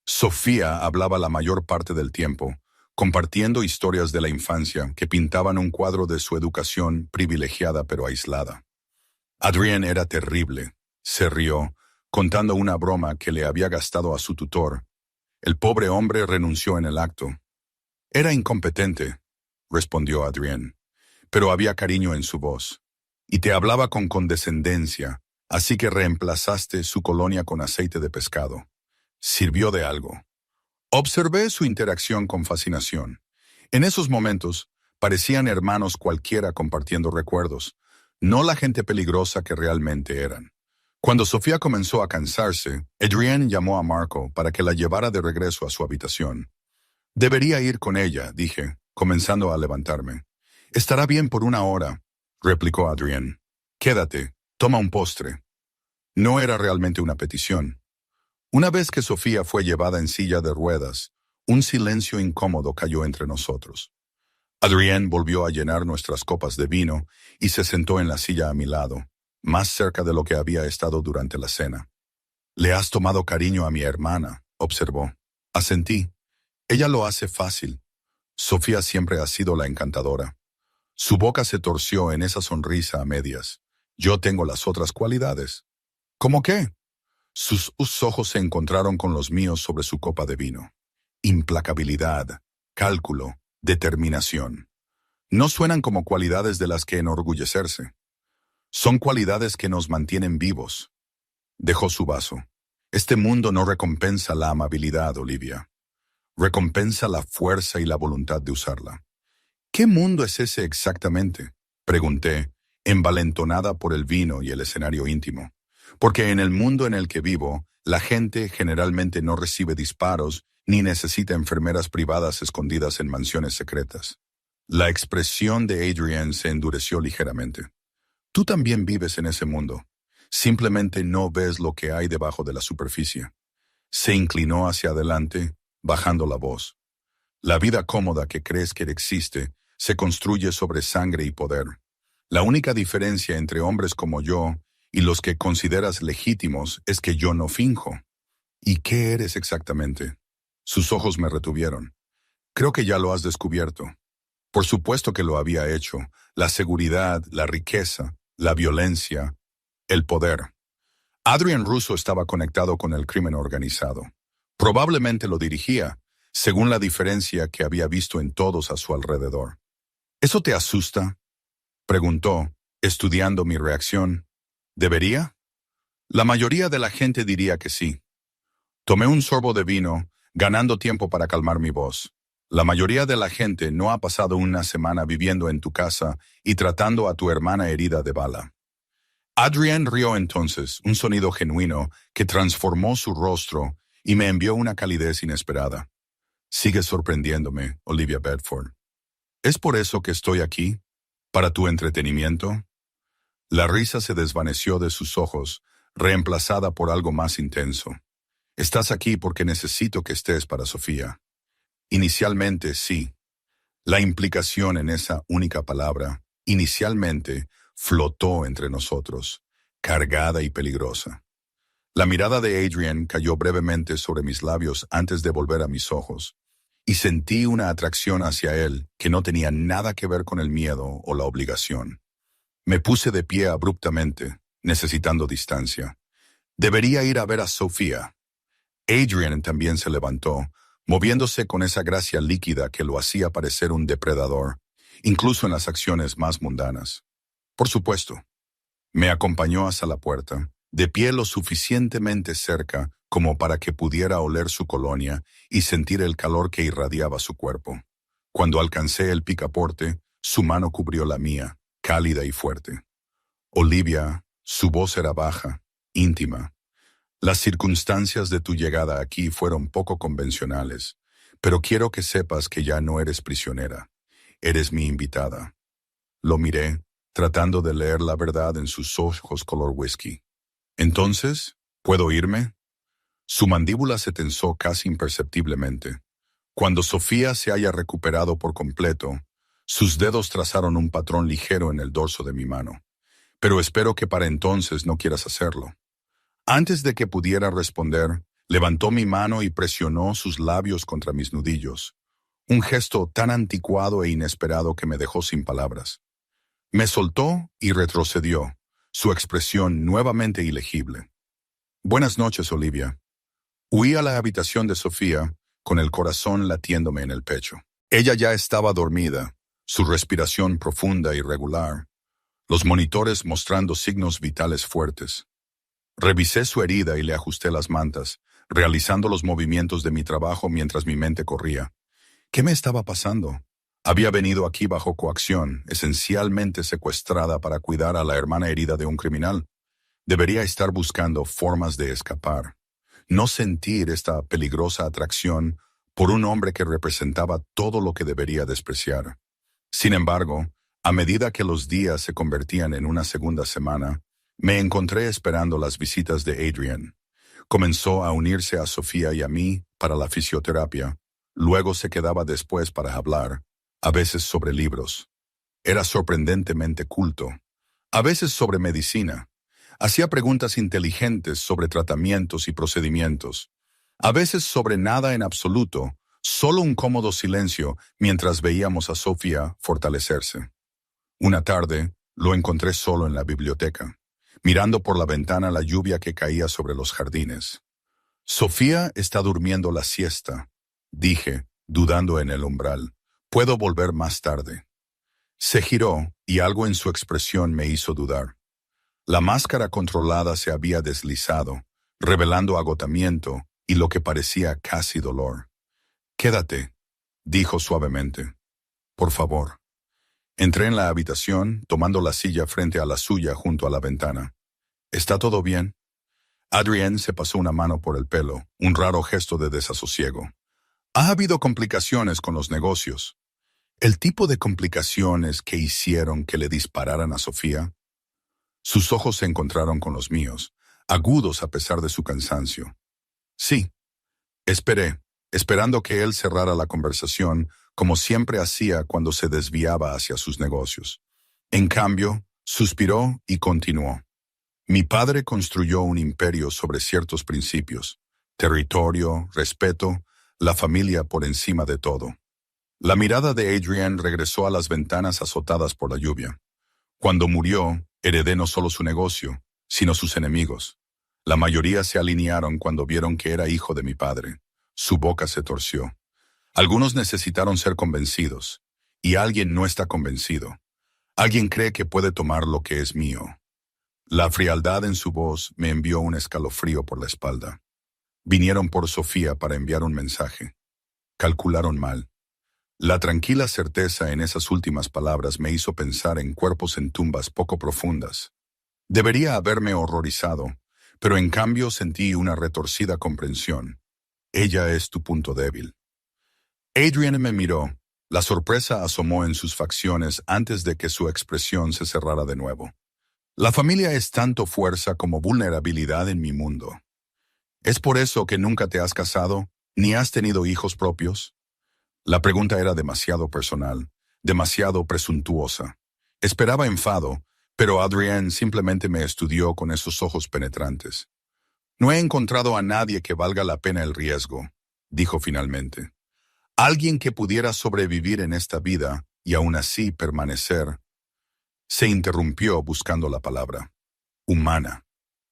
Sofía hablaba la mayor parte del tiempo, compartiendo historias de la infancia que pintaban un cuadro de su educación privilegiada pero aislada. Adrienne era terrible. Se rió, contando una broma que le había gastado a su tutor. El pobre hombre renunció en el acto. Era incompetente, respondió Adrienne, pero había cariño en su voz. Y te hablaba con condescendencia, así que reemplazaste su colonia con aceite de pescado. Sirvió de algo. Observé su interacción con fascinación. En esos momentos, parecían hermanos cualquiera compartiendo recuerdos, no la gente peligrosa que realmente eran. Cuando Sofía comenzó a cansarse, Adrienne llamó a Marco para que la llevara de regreso a su habitación. Debería ir con ella, dije, comenzando a levantarme. Estará bien por una hora, replicó Adrienne. Quédate, toma un postre. No era realmente una petición. Una vez que Sofía fue llevada en silla de ruedas, un silencio incómodo cayó entre nosotros. Adrienne volvió a llenar nuestras copas de vino y se sentó en la silla a mi lado, más cerca de lo que había estado durante la cena. «Le has tomado cariño a mi hermana», observó. Asentí. «Ella lo hace fácil. Sofía siempre ha sido la encantadora». Su boca se torció en esa sonrisa a medias. «Yo tengo las otras cualidades». «¿Cómo qué?» Sus ojos se encontraron con los míos sobre su copa de vino. Implacabilidad, cálculo, determinación. No suenan como cualidades de las que enorgullecerse. Son cualidades que nos mantienen vivos. Dejó su vaso. Este mundo no recompensa la amabilidad, Olivia. Recompensa la fuerza y la voluntad de usarla. ¿Qué mundo es ese exactamente?, pregunté, envalentonada por el vino y el escenario íntimo. Porque en el mundo en el que vivo, la gente generalmente no recibe disparos ni necesita enfermeras privadas escondidas en mansiones secretas. La expresión de Adrienne se endureció ligeramente. Tú también vives en ese mundo. Simplemente no ves lo que hay debajo de la superficie. Se inclinó hacia adelante, bajando la voz. La vida cómoda que crees que existe se construye sobre sangre y poder. La única diferencia entre hombres como yo y los que consideras legítimos es que yo no finjo. ¿Y qué eres exactamente? Sus ojos me retuvieron. Creo que ya lo has descubierto. Por supuesto que lo había hecho. La seguridad, la riqueza, la violencia, el poder. Adrian Russo estaba conectado con el crimen organizado. Probablemente lo dirigía, según la diferencia que había visto en todos a su alrededor. ¿Eso te asusta?, preguntó, estudiando mi reacción. ¿Debería? La mayoría de la gente diría que sí. Tomé un sorbo de vino, ganando tiempo para calmar mi voz. La mayoría de la gente no ha pasado una semana viviendo en tu casa y tratando a tu hermana herida de bala. Adrienne rió entonces, un sonido genuino que transformó su rostro y me envió una calidez inesperada. Sigues sorprendiéndome, Olivia Bedford. ¿Es por eso que estoy aquí? ¿Para tu entretenimiento? La risa se desvaneció de sus ojos, reemplazada por algo más intenso. Estás aquí porque necesito que estés para Sofía. Inicialmente, sí. La implicación en esa única palabra, inicialmente, flotó entre nosotros, cargada y peligrosa. La mirada de Adrienne cayó brevemente sobre mis labios antes de volver a mis ojos, y sentí una atracción hacia él que no tenía nada que ver con el miedo o la obligación. Me puse de pie abruptamente, necesitando distancia. Debería ir a ver a Sofía. Adrienne también se levantó, moviéndose con esa gracia líquida que lo hacía parecer un depredador, incluso en las acciones más mundanas. Por supuesto. Me acompañó hasta la puerta, de pie lo suficientemente cerca como para que pudiera oler su colonia y sentir el calor que irradiaba su cuerpo. Cuando alcancé el picaporte, su mano cubrió la mía, cálida y fuerte. Olivia, su voz era baja, íntima. Las circunstancias de tu llegada aquí fueron poco convencionales, pero quiero que sepas que ya no eres prisionera. Eres mi invitada. Lo miré, tratando de leer la verdad en sus ojos color whisky. Entonces, ¿puedo irme? Su mandíbula se tensó casi imperceptiblemente. Cuando Sofía se haya recuperado por completo, sus dedos trazaron un patrón ligero en el dorso de mi mano. Pero espero que para entonces no quieras hacerlo. Antes de que pudiera responder, levantó mi mano y presionó sus labios contra mis nudillos. Un gesto tan anticuado e inesperado que me dejó sin palabras. Me soltó y retrocedió, su expresión nuevamente ilegible. Buenas noches, Olivia. Huí a la habitación de Sofía, con el corazón latiéndome en el pecho. Ella ya estaba dormida, su respiración profunda y regular, los monitores mostrando signos vitales fuertes. Revisé su herida y le ajusté las mantas, realizando los movimientos de mi trabajo mientras mi mente corría. ¿Qué me estaba pasando? Había venido aquí bajo coacción, esencialmente secuestrada para cuidar a la hermana herida de un criminal. Debería estar buscando formas de escapar. No sentir esta peligrosa atracción por un hombre que representaba todo lo que debería despreciar. Sin embargo, a medida que los días se convertían en una segunda semana, me encontré esperando las visitas de Adrian. Comenzó a unirse a Sofía y a mí para la fisioterapia. Luego se quedaba después para hablar, a veces sobre libros. Era sorprendentemente culto. A veces sobre medicina. Hacía preguntas inteligentes sobre tratamientos y procedimientos. A veces sobre nada en absoluto, solo un cómodo silencio mientras veíamos a Sofía fortalecerse. Una tarde, lo encontré solo en la biblioteca, mirando por la ventana la lluvia que caía sobre los jardines. Sofía está durmiendo la siesta, dije, dudando en el umbral. Puedo volver más tarde. Se giró y algo en su expresión me hizo dudar. La máscara controlada se había deslizado, revelando agotamiento y lo que parecía casi dolor. Quédate, dijo suavemente. Por favor. Entré en la habitación, tomando la silla frente a la suya junto a la ventana. ¿Está todo bien? Adrienne se pasó una mano por el pelo, un raro gesto de desasosiego. Ha habido complicaciones con los negocios. ¿El tipo de complicaciones que hicieron que le dispararan a Sofía? Sus ojos se encontraron con los míos, agudos a pesar de su cansancio. Sí. Esperé, esperando que él cerrara la conversación, como siempre hacía cuando se desviaba hacia sus negocios. En cambio, suspiró y continuó. Mi padre construyó un imperio sobre ciertos principios: territorio, respeto, la familia por encima de todo. La mirada de Adrienne regresó a las ventanas azotadas por la lluvia. Cuando murió, heredé no solo su negocio, sino sus enemigos. La mayoría se alinearon cuando vieron que era hijo de mi padre. Su boca se torció. Algunos necesitaron ser convencidos, y alguien no está convencido. Alguien cree que puede tomar lo que es mío. La frialdad en su voz me envió un escalofrío por la espalda. Vinieron por Sofía para enviar un mensaje. Calcularon mal. La tranquila certeza en esas últimas palabras me hizo pensar en cuerpos en tumbas poco profundas. Debería haberme horrorizado, pero en cambio sentí una retorcida comprensión. Ella es tu punto débil. Adrienne me miró. La sorpresa asomó en sus facciones antes de que su expresión se cerrara de nuevo. La familia es tanto fuerza como vulnerabilidad en mi mundo. ¿Es por eso que nunca te has casado, ni has tenido hijos propios? La pregunta era demasiado personal, demasiado presuntuosa. Esperaba enfado, pero Adrienne simplemente me estudió con esos ojos penetrantes. No he encontrado a nadie que valga la pena el riesgo, dijo finalmente. Alguien que pudiera sobrevivir en esta vida y aún así permanecer. Se interrumpió buscando la palabra. Humana,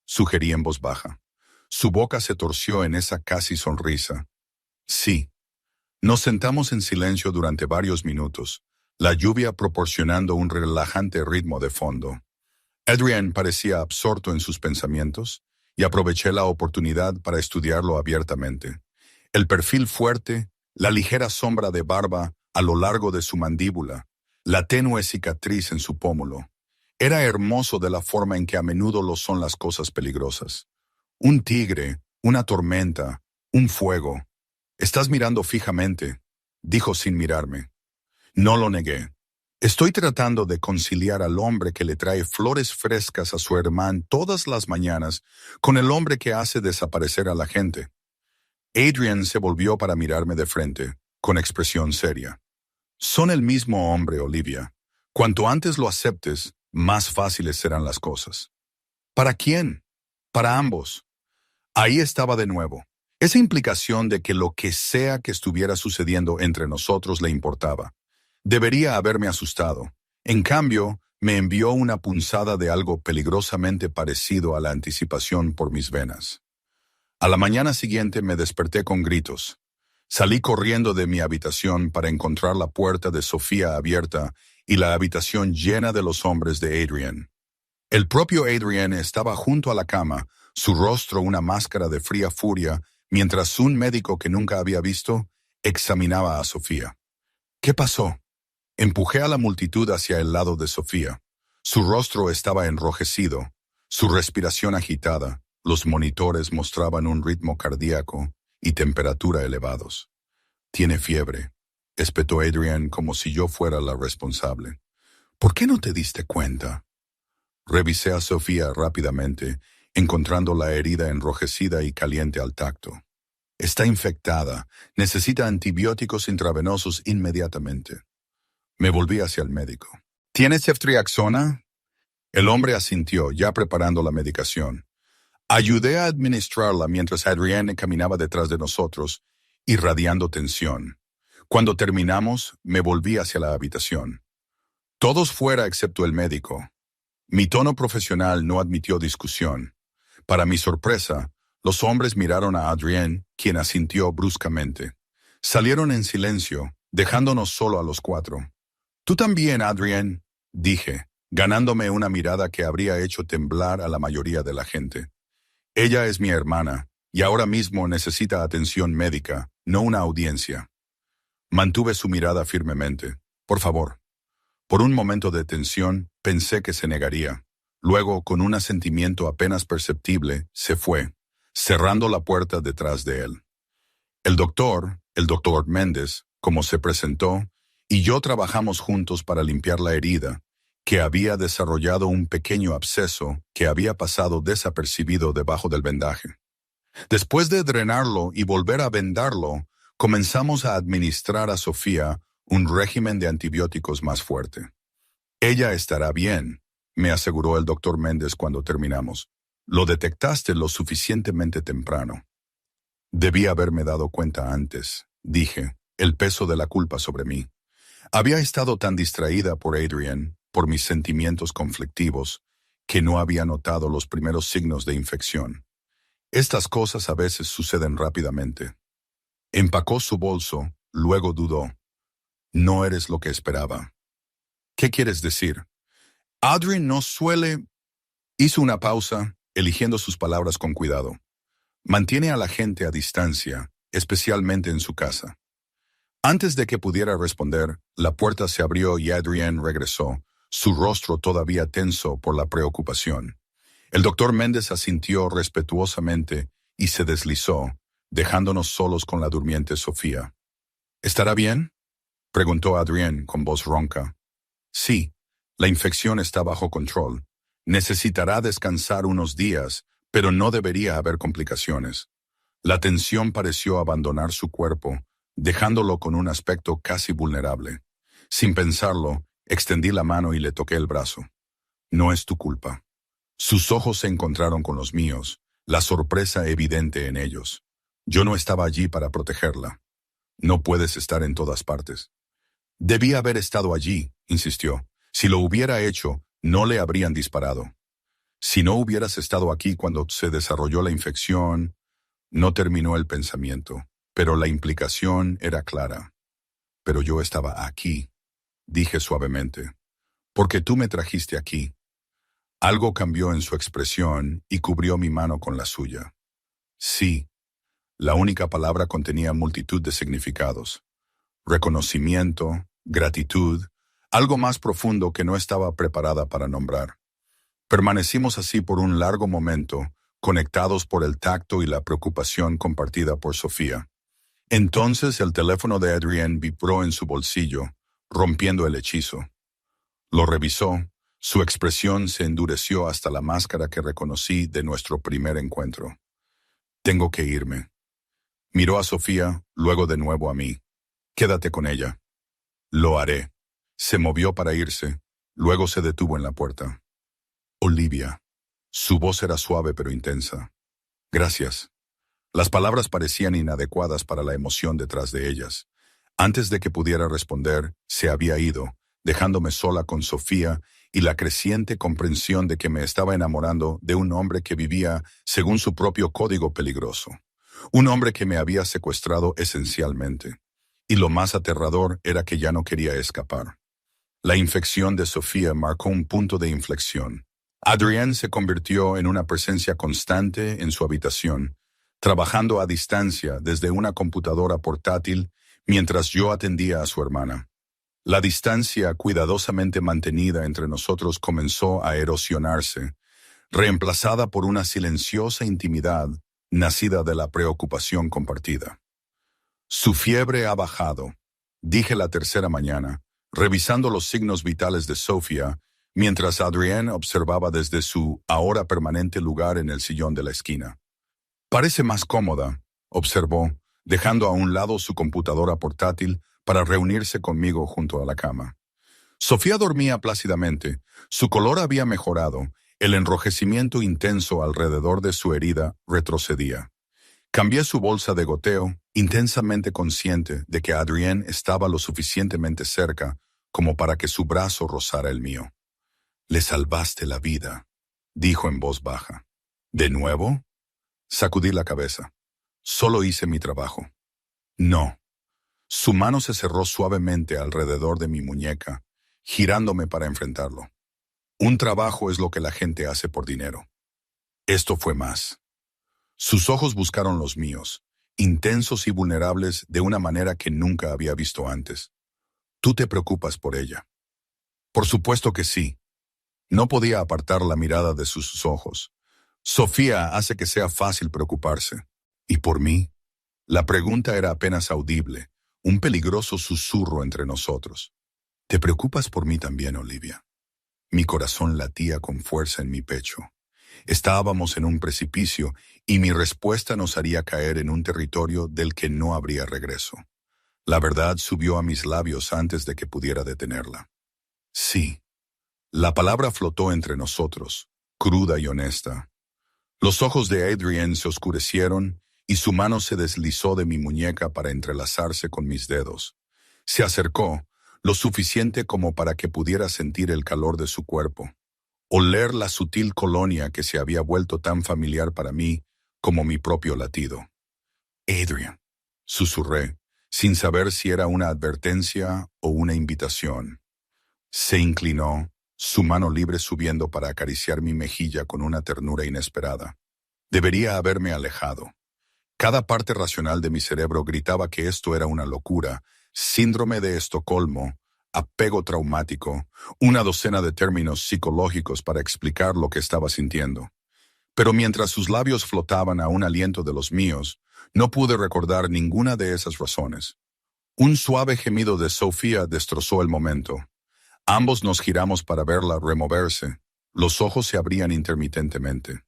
sugerí en voz baja. Su boca se torció en esa casi sonrisa. Sí. Nos sentamos en silencio durante varios minutos, la lluvia proporcionando un relajante ritmo de fondo. Adrian parecía absorto en sus pensamientos y aproveché la oportunidad para estudiarlo abiertamente. El perfil fuerte, la ligera sombra de barba a lo largo de su mandíbula, la tenue cicatriz en su pómulo. Era hermoso de la forma en que a menudo lo son las cosas peligrosas. Un tigre, una tormenta, un fuego. «Estás mirando fijamente», dijo sin mirarme. No lo negué. Estoy tratando de conciliar al hombre que le trae flores frescas a su hermano todas las mañanas con el hombre que hace desaparecer a la gente. Adrian se volvió para mirarme de frente, con expresión seria. Son el mismo hombre, Olivia. Cuanto antes lo aceptes, más fáciles serán las cosas. ¿Para quién? Para ambos. Ahí estaba de nuevo. Esa implicación de que lo que sea que estuviera sucediendo entre nosotros le importaba. Debería haberme asustado. En cambio, me envió una punzada de algo peligrosamente parecido a la anticipación por mis venas. A la mañana siguiente me desperté con gritos. Salí corriendo de mi habitación para encontrar la puerta de Sofía abierta y la habitación llena de los hombres de Adrian. El propio Adrian estaba junto a la cama, su rostro una máscara de fría furia, mientras un médico que nunca había visto examinaba a Sofía. ¿Qué pasó? Empujé a la multitud hacia el lado de Sofía. Su rostro estaba enrojecido, su respiración agitada, los monitores mostraban un ritmo cardíaco y temperatura elevados. «Tiene fiebre», espetó Adrian como si yo fuera la responsable. «¿Por qué no te diste cuenta?» Revisé a Sofía rápidamente, encontrando la herida enrojecida y caliente al tacto. «Está infectada, necesita antibióticos intravenosos inmediatamente». Me volví hacia el médico. «¿Tienes ceftriaxona?» El hombre asintió, ya preparando la medicación. Ayudé a administrarla mientras Adrienne caminaba detrás de nosotros, irradiando tensión. Cuando terminamos, me volví hacia la habitación. Todos fuera excepto el médico. Mi tono profesional no admitió discusión. Para mi sorpresa, los hombres miraron a Adrienne, quien asintió bruscamente. Salieron en silencio, dejándonos solo a los cuatro. «Tú también, Adrienne», dije, ganándome una mirada que habría hecho temblar a la mayoría de la gente. «Ella es mi hermana, y ahora mismo necesita atención médica, no una audiencia». Mantuve su mirada firmemente. «Por favor». Por un momento de tensión, pensé que se negaría. Luego, con un asentimiento apenas perceptible, se fue, cerrando la puerta detrás de él. El doctor Méndez, como se presentó, y yo trabajamos juntos para limpiar la herida, que había desarrollado un pequeño absceso que había pasado desapercibido debajo del vendaje. Después de drenarlo y volver a vendarlo, comenzamos a administrar a Sofía un régimen de antibióticos más fuerte. «Ella estará bien», me aseguró el doctor Méndez cuando terminamos. «Lo detectaste lo suficientemente temprano». «Debí haberme dado cuenta antes», dije, el peso de la culpa sobre mí. Había estado tan distraída por Adrian, por mis sentimientos conflictivos, que no había notado los primeros signos de infección. Estas cosas a veces suceden rápidamente. Empacó su bolso, luego dudó. «No eres lo que esperaba». «¿Qué quieres decir?» «Adrian no suele...» Hizo una pausa, eligiendo sus palabras con cuidado. «Mantiene a la gente a distancia, especialmente en su casa». Antes de que pudiera responder, la puerta se abrió y Adrian regresó, su rostro todavía tenso por la preocupación. El doctor Méndez asintió respetuosamente y se deslizó, dejándonos solos con la durmiente Sofía. «¿Estará bien?», preguntó Adrian con voz ronca. «Sí, la infección está bajo control. Necesitará descansar unos días, pero no debería haber complicaciones». La tensión pareció abandonar su cuerpo, dejándolo con un aspecto casi vulnerable. Sin pensarlo, extendí la mano y le toqué el brazo. «No es tu culpa». Sus ojos se encontraron con los míos, la sorpresa evidente en ellos. Yo no estaba allí para protegerla. «No puedes estar en todas partes». «Debí haber estado allí», insistió. «Si lo hubiera hecho, no le habrían disparado». «Si no hubieras estado aquí cuando se desarrolló la infección...» No terminó el pensamiento, pero la implicación era clara. «Pero yo estaba aquí». dije suavemente. Porque tú me trajiste aquí. Algo cambió en su expresión y cubrió mi mano con la suya. Sí, la única palabra contenía multitud de significados. Reconocimiento, gratitud, algo más profundo que no estaba preparada para nombrar. Permanecimos así por un largo momento, conectados por el tacto y la preocupación compartida por Sofía. Entonces el teléfono de Adrienne vibró en su bolsillo, rompiendo el hechizo. Lo revisó, su expresión se endureció hasta la máscara que reconocí de nuestro primer encuentro. Tengo que irme. Miró a Sofía, luego de nuevo a mí. Quédate con ella. Lo haré. Se movió para irse, luego se detuvo en la puerta. Olivia. Su voz era suave pero intensa. Gracias. Las palabras parecían inadecuadas para la emoción detrás de ellas. Antes de que pudiera responder, se había ido, dejándome sola con Sofía y la creciente comprensión de que me estaba enamorando de un hombre que vivía según su propio código peligroso. Un hombre que me había secuestrado esencialmente. Y lo más aterrador era que ya no quería escapar. La infección de Sofía marcó un punto de inflexión. Adrienne se convirtió en una presencia constante en su habitación, trabajando a distancia desde una computadora portátil mientras yo atendía a su hermana. La distancia cuidadosamente mantenida entre nosotros comenzó a erosionarse, reemplazada por una silenciosa intimidad nacida de la preocupación compartida. Su fiebre ha bajado, dije la tercera mañana, revisando los signos vitales de Sofía, mientras Adrienne observaba desde su ahora permanente lugar en el sillón de la esquina. Parece más cómoda, observó, dejando a un lado su computadora portátil para reunirse conmigo junto a la cama. Sofía dormía plácidamente, su color había mejorado, el enrojecimiento intenso alrededor de su herida retrocedía. Cambié su bolsa de goteo, intensamente consciente de que Adrienne estaba lo suficientemente cerca como para que su brazo rozara el mío. «Le salvaste la vida», dijo en voz baja. «¿De nuevo?» Sacudí la cabeza. «Solo hice mi trabajo». «No». Su mano se cerró suavemente alrededor de mi muñeca, girándome para enfrentarlo. «Un trabajo es lo que la gente hace por dinero. Esto fue más». Sus ojos buscaron los míos, intensos y vulnerables de una manera que nunca había visto antes. «¿Tú te preocupas por ella?» «Por supuesto que sí». No podía apartar la mirada de sus ojos. «Sofía hace que sea fácil preocuparse. ¿Y por mí?» La pregunta era apenas audible, un peligroso susurro entre nosotros. «¿Te preocupas por mí también, Olivia?» Mi corazón latía con fuerza en mi pecho. Estábamos en un precipicio y mi respuesta nos haría caer en un territorio del que no habría regreso. La verdad subió a mis labios antes de que pudiera detenerla. «Sí». La palabra flotó entre nosotros, cruda y honesta. Los ojos de Adrienne se oscurecieron y su mano se deslizó de mi muñeca para entrelazarse con mis dedos. Se acercó, lo suficiente como para que pudiera sentir el calor de su cuerpo, oler la sutil colonia que se había vuelto tan familiar para mí como mi propio latido. «Adrienne», susurré, sin saber si era una advertencia o una invitación. Se inclinó, su mano libre subiendo para acariciar mi mejilla con una ternura inesperada. Debería haberme alejado. Cada parte racional de mi cerebro gritaba que esto era una locura, síndrome de Estocolmo, apego traumático, una docena de términos psicológicos para explicar lo que estaba sintiendo. Pero mientras sus labios flotaban a un aliento de los míos, no pude recordar ninguna de esas razones. Un suave gemido de Sofía destrozó el momento. Ambos nos giramos para verla removerse. Los ojos se abrían intermitentemente.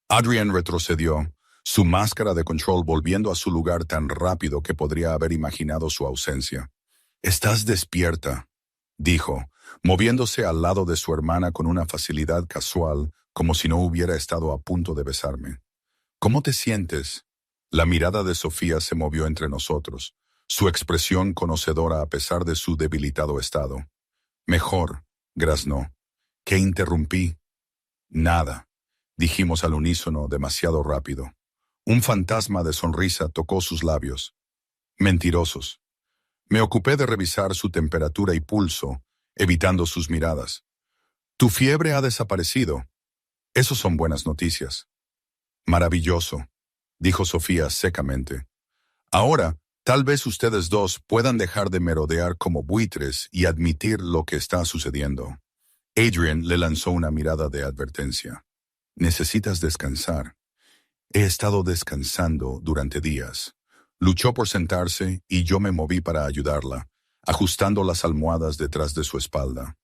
Adrienne retrocedió, su máscara de control volviendo a su lugar tan rápido que podría haber imaginado su ausencia. «Estás despierta», dijo, moviéndose al lado de su hermana con una facilidad casual, como si no hubiera estado a punto de besarme. «¿Cómo te sientes?» La mirada de Sofía se movió entre nosotros, su expresión conocedora a pesar de su debilitado estado. «Mejor», graznó. «¿Qué interrumpí?» «Nada», dijimos al unísono demasiado rápido. Un fantasma de sonrisa tocó sus labios. «Mentirosos». Me ocupé de revisar su temperatura y pulso, evitando sus miradas. Tu fiebre ha desaparecido. Esas son buenas noticias. Maravilloso, dijo Sofía secamente. Ahora, tal vez ustedes dos puedan dejar de merodear como buitres y admitir lo que está sucediendo. Adrian le lanzó una mirada de advertencia. Necesitas descansar. He estado descansando durante días. Luchó por sentarse y yo me moví para ayudarla, ajustando las almohadas detrás de su espalda.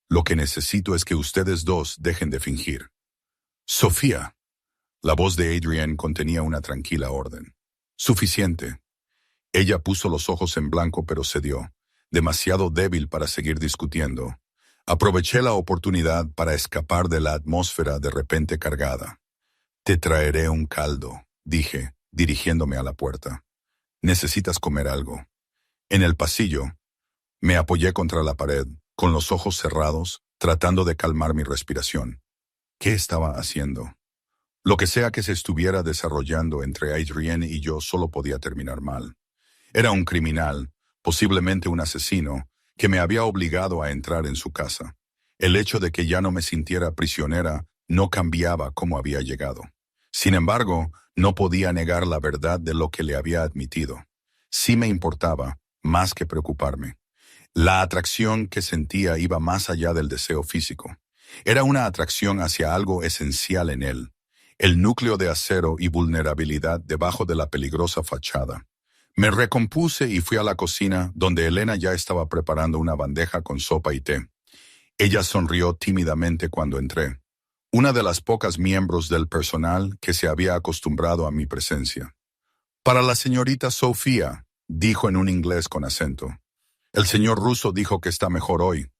Lo que necesito es que ustedes dos dejen de fingir. Sofía. La voz de Adrian contenía una tranquila orden. Suficiente. Ella puso los ojos en blanco pero cedió, demasiado débil para seguir discutiendo. Aproveché la oportunidad para escapar de la atmósfera de repente cargada. Te traeré un caldo, dije, dirigiéndome a la puerta. Necesitas comer algo. En el pasillo, me apoyé contra la pared, con los ojos cerrados, tratando de calmar mi respiración. ¿Qué estaba haciendo? Lo que sea que se estuviera desarrollando entre Adrian y yo solo podía terminar mal. Era un criminal, posiblemente un asesino, que me había obligado a entrar en su casa. El hecho de que ya no me sintiera prisionera no cambiaba cómo había llegado. Sin embargo, no podía negar la verdad de lo que le había admitido. Sí me importaba, más que preocuparme. La atracción que sentía iba más allá del deseo físico. Era una atracción hacia algo esencial en él, el núcleo de acero y vulnerabilidad debajo de la peligrosa fachada. Me recompuse y fui a la cocina, donde Elena ya estaba preparando una bandeja con sopa y té. Ella sonrió tímidamente cuando entré, una de las pocas miembros del personal que se había acostumbrado a mi presencia. Para la señorita Sofía, dijo en un inglés con acento. El señor Russo dijo que está mejor hoy.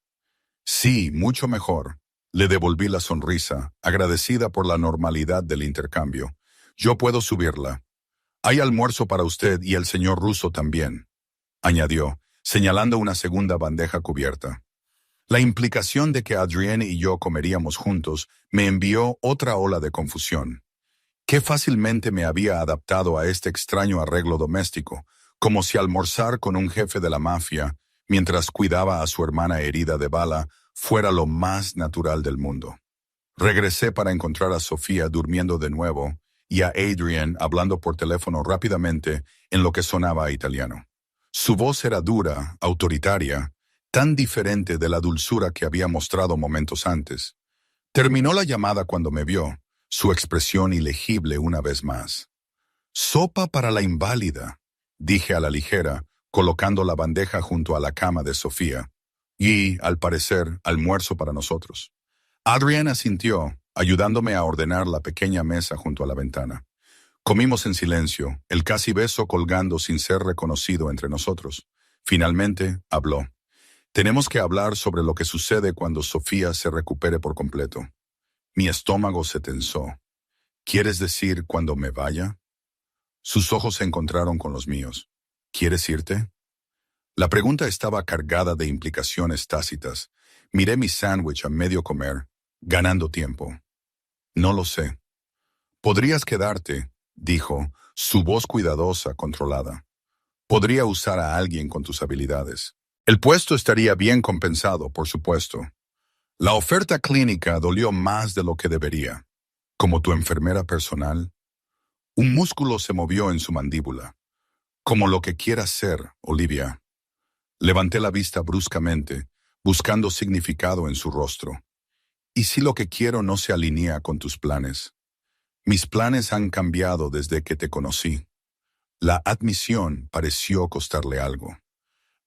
Sí, mucho mejor. Le devolví la sonrisa, agradecida por la normalidad del intercambio. Yo puedo subirla. Hay almuerzo para usted y el señor Russo también, añadió, señalando una segunda bandeja cubierta. La implicación de que Adrienne y yo comeríamos juntos me envió otra ola de confusión. Qué fácilmente me había adaptado a este extraño arreglo doméstico, como si almorzar con un jefe de la mafia, mientras cuidaba a su hermana herida de bala, fuera lo más natural del mundo. Regresé para encontrar a Sofía durmiendo de nuevo y a Adrian hablando por teléfono rápidamente en lo que sonaba a italiano. Su voz era dura, autoritaria, tan diferente de la dulzura que había mostrado momentos antes. Terminó la llamada cuando me vio, su expresión ilegible una vez más. «Sopa para la inválida», dije a la ligera, colocando la bandeja junto a la cama de Sofía. Y, al parecer, almuerzo para nosotros. Adrian asintió, ayudándome a ordenar la pequeña mesa junto a la ventana. Comimos en silencio, el casi beso colgando sin ser reconocido entre nosotros. Finalmente, habló. Tenemos que hablar sobre lo que sucede cuando Sofía se recupere por completo. Mi estómago se tensó. ¿Quieres decir cuando me vaya? Sus ojos se encontraron con los míos. ¿Quieres irte? La pregunta estaba cargada de implicaciones tácitas. Miré mi sándwich a medio comer, ganando tiempo. No lo sé. Podrías quedarte, dijo, su voz cuidadosa, controlada. Podría usar a alguien con tus habilidades. El puesto estaría bien compensado, por supuesto. La oferta clínica dolió más de lo que debería. Como tu enfermera personal. Un músculo se movió en su mandíbula. Como lo que quieras ser, Olivia. Levanté la vista bruscamente, buscando significado en su rostro. ¿Y si lo que quiero no se alinea con tus planes? Mis planes han cambiado desde que te conocí. La admisión pareció costarle algo.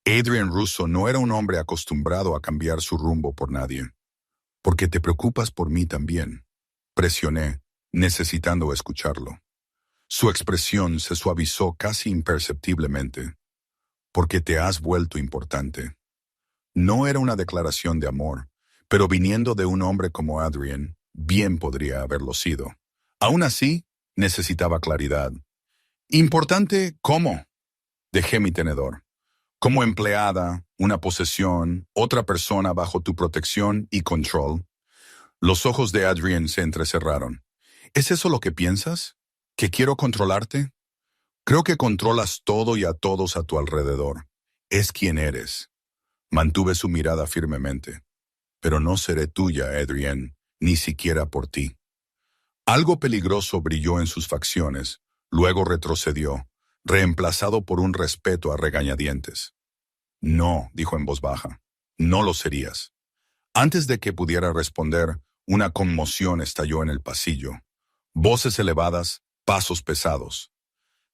Adrian Russo no era un hombre acostumbrado a cambiar su rumbo por nadie. Porque te preocupas por mí también. Presioné, necesitando escucharlo. Su expresión se suavizó casi imperceptiblemente. Porque te has vuelto importante. No era una declaración de amor, pero viniendo de un hombre como Adrian, bien podría haberlo sido. Aún así, necesitaba claridad. ¿Importante cómo? Dejé mi tenedor. Como empleada, una posesión, otra persona bajo tu protección y control. Los ojos de Adrian se entrecerraron. ¿Es eso lo que piensas? ¿Que quiero controlarte? Creo que controlas todo y a todos a tu alrededor. Es quien eres. Mantuve su mirada firmemente. Pero no seré tuya, Adrienne, ni siquiera por ti. Algo peligroso brilló en sus facciones, luego retrocedió, reemplazado por un respeto a regañadientes. No, dijo en voz baja, no lo serías. Antes de que pudiera responder, una conmoción estalló en el pasillo. Voces elevadas, pasos pesados.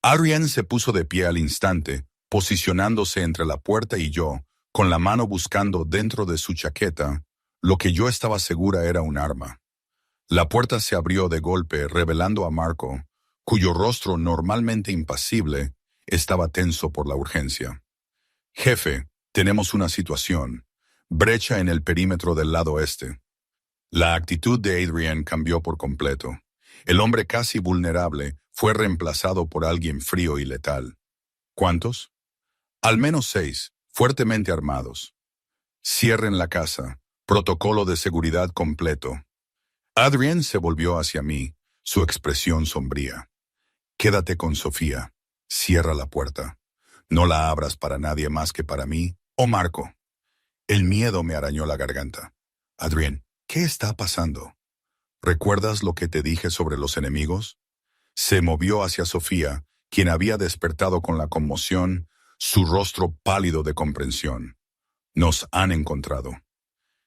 Adrienne se puso de pie al instante, posicionándose entre la puerta y yo, con la mano buscando dentro de su chaqueta, lo que yo estaba segura era un arma. La puerta se abrió de golpe, revelando a Marco, cuyo rostro normalmente impasible estaba tenso por la urgencia. Jefe, tenemos una situación. Brecha en el perímetro del lado este. La actitud de Adrienne cambió por completo. El hombre casi vulnerable fue reemplazado por alguien frío y letal. ¿Cuántos? Al menos 6, fuertemente armados. Cierren la casa. Protocolo de seguridad completo. Adrienne se volvió hacia mí, su expresión sombría. Quédate con Sofía. Cierra la puerta. No la abras para nadie más que para mí o Marco. El miedo me arañó la garganta. Adrienne, ¿qué está pasando? ¿Recuerdas lo que te dije sobre los enemigos? Se movió hacia Sofía, quien había despertado con la conmoción, su rostro pálido de comprensión. Nos han encontrado.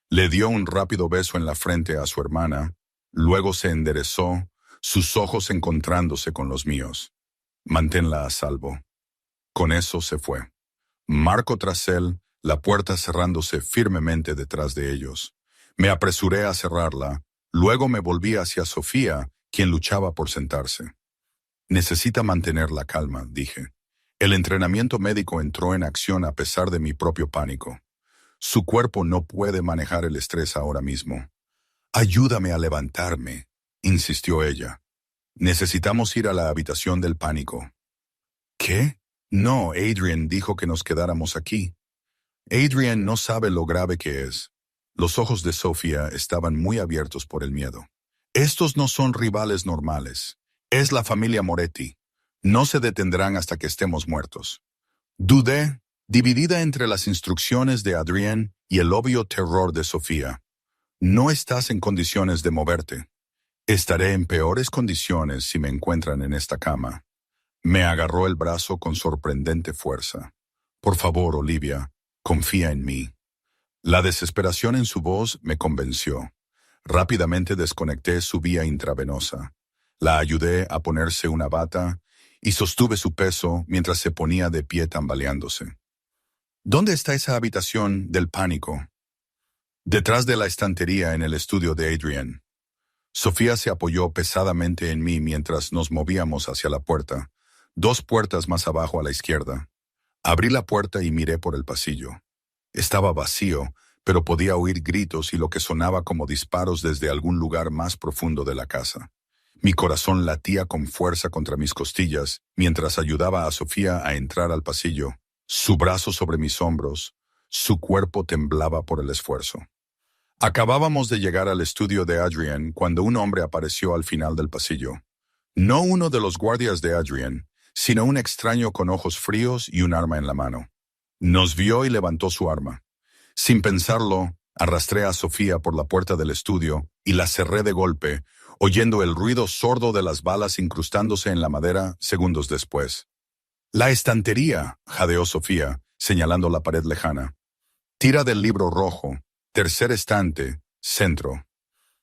Le dio un rápido beso en la frente a su hermana, luego se enderezó, sus ojos encontrándose con los míos. Manténla a salvo. Con eso se fue. Marco tras él, la puerta cerrándose firmemente detrás de ellos. Me apresuré a cerrarla, luego me volví hacia Sofía, quien luchaba por sentarse. Necesita mantener la calma, dije. El entrenamiento médico entró en acción a pesar de mi propio pánico. Su cuerpo no puede manejar el estrés ahora mismo. Ayúdame a levantarme, insistió ella. Necesitamos ir a la habitación del pánico. ¿Qué? No, Adrienne dijo que nos quedáramos aquí. Adrienne no sabe lo grave que es. Los ojos de Sofía estaban muy abiertos por el miedo. Estos no son rivales normales. Es la familia Moretti. No se detendrán hasta que estemos muertos. Dudé, dividida entre las instrucciones de Adrienne y el obvio terror de Sofía. No estás en condiciones de moverte. Estaré en peores condiciones si me encuentran en esta cama. Me agarró el brazo con sorprendente fuerza. Por favor, Olivia, confía en mí. La desesperación en su voz me convenció. Rápidamente desconecté su vía intravenosa. La ayudé a ponerse una bata y sostuve su peso mientras se ponía de pie tambaleándose. ¿Dónde está esa habitación del pánico? Detrás de la estantería en el estudio de Adrienne. Sofía se apoyó pesadamente en mí mientras nos movíamos hacia la puerta, 2 puertas más abajo a la izquierda. Abrí la puerta y miré por el pasillo. Estaba vacío, pero podía oír gritos y lo que sonaba como disparos desde algún lugar más profundo de la casa. Mi corazón latía con fuerza contra mis costillas mientras ayudaba a Sofía a entrar al pasillo. Su brazo sobre mis hombros, su cuerpo temblaba por el esfuerzo. Acabábamos de llegar al estudio de Adrienne cuando un hombre apareció al final del pasillo. No uno de los guardias de Adrienne, sino un extraño con ojos fríos y un arma en la mano. Nos vio y levantó su arma. Sin pensarlo, arrastré a Sofía por la puerta del estudio y la cerré de golpe, oyendo el ruido sordo de las balas incrustándose en la madera segundos después. «La estantería», jadeó Sofía, señalando la pared lejana. «Tira del libro rojo, tercer estante, centro».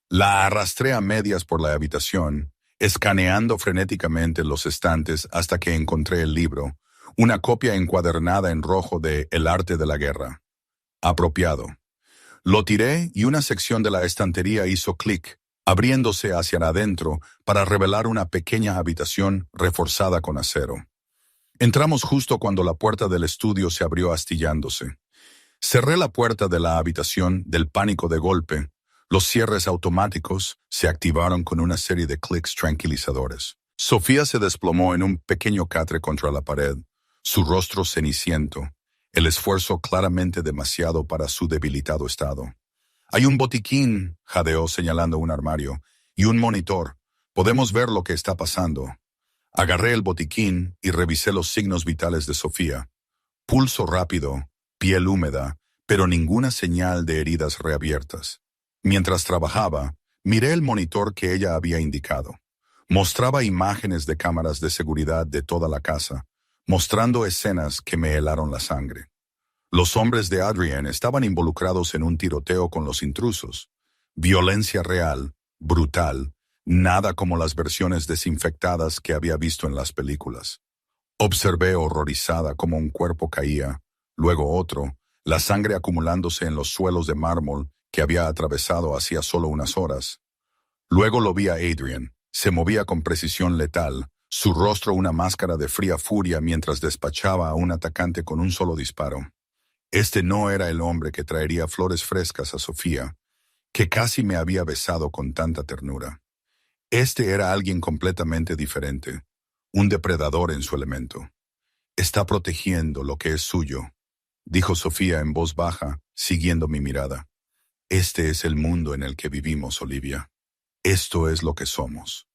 La arrastré a medias por la habitación, escaneando frenéticamente los estantes hasta que encontré el libro, una copia encuadernada en rojo de El arte de la guerra. Apropiado. Lo tiré y una sección de la estantería hizo clic, abriéndose hacia adentro para revelar una pequeña habitación reforzada con acero. Entramos justo cuando la puerta del estudio se abrió astillándose. Cerré la puerta de la habitación del pánico de golpe. Los cierres automáticos se activaron con una serie de clics tranquilizadores. Sofía se desplomó en un pequeño catre contra la pared, su rostro ceniciento, el esfuerzo claramente demasiado para su debilitado estado. «Hay un botiquín», jadeó señalando un armario, «y un monitor. Podemos ver lo que está pasando». Agarré el botiquín y revisé los signos vitales de Sofía. Pulso rápido, piel húmeda, pero ninguna señal de heridas reabiertas. Mientras trabajaba, miré el monitor que ella había indicado. Mostraba imágenes de cámaras de seguridad de toda la casa, mostrando escenas que me helaron la sangre. Los hombres de Adrian estaban involucrados en un tiroteo con los intrusos. Violencia real, brutal, nada como las versiones desinfectadas que había visto en las películas. Observé horrorizada cómo un cuerpo caía, luego otro, la sangre acumulándose en los suelos de mármol que había atravesado hacía solo unas horas. Luego lo vi a Adrian. Se movía con precisión letal, su rostro una máscara de fría furia mientras despachaba a un atacante con un solo disparo. Este no era el hombre que traería flores frescas a Sofía, que casi me había besado con tanta ternura. Este era alguien completamente diferente, un depredador en su elemento. Está protegiendo lo que es suyo, dijo Sofía en voz baja, siguiendo mi mirada. Este es el mundo en el que vivimos, Olivia. Esto es lo que somos.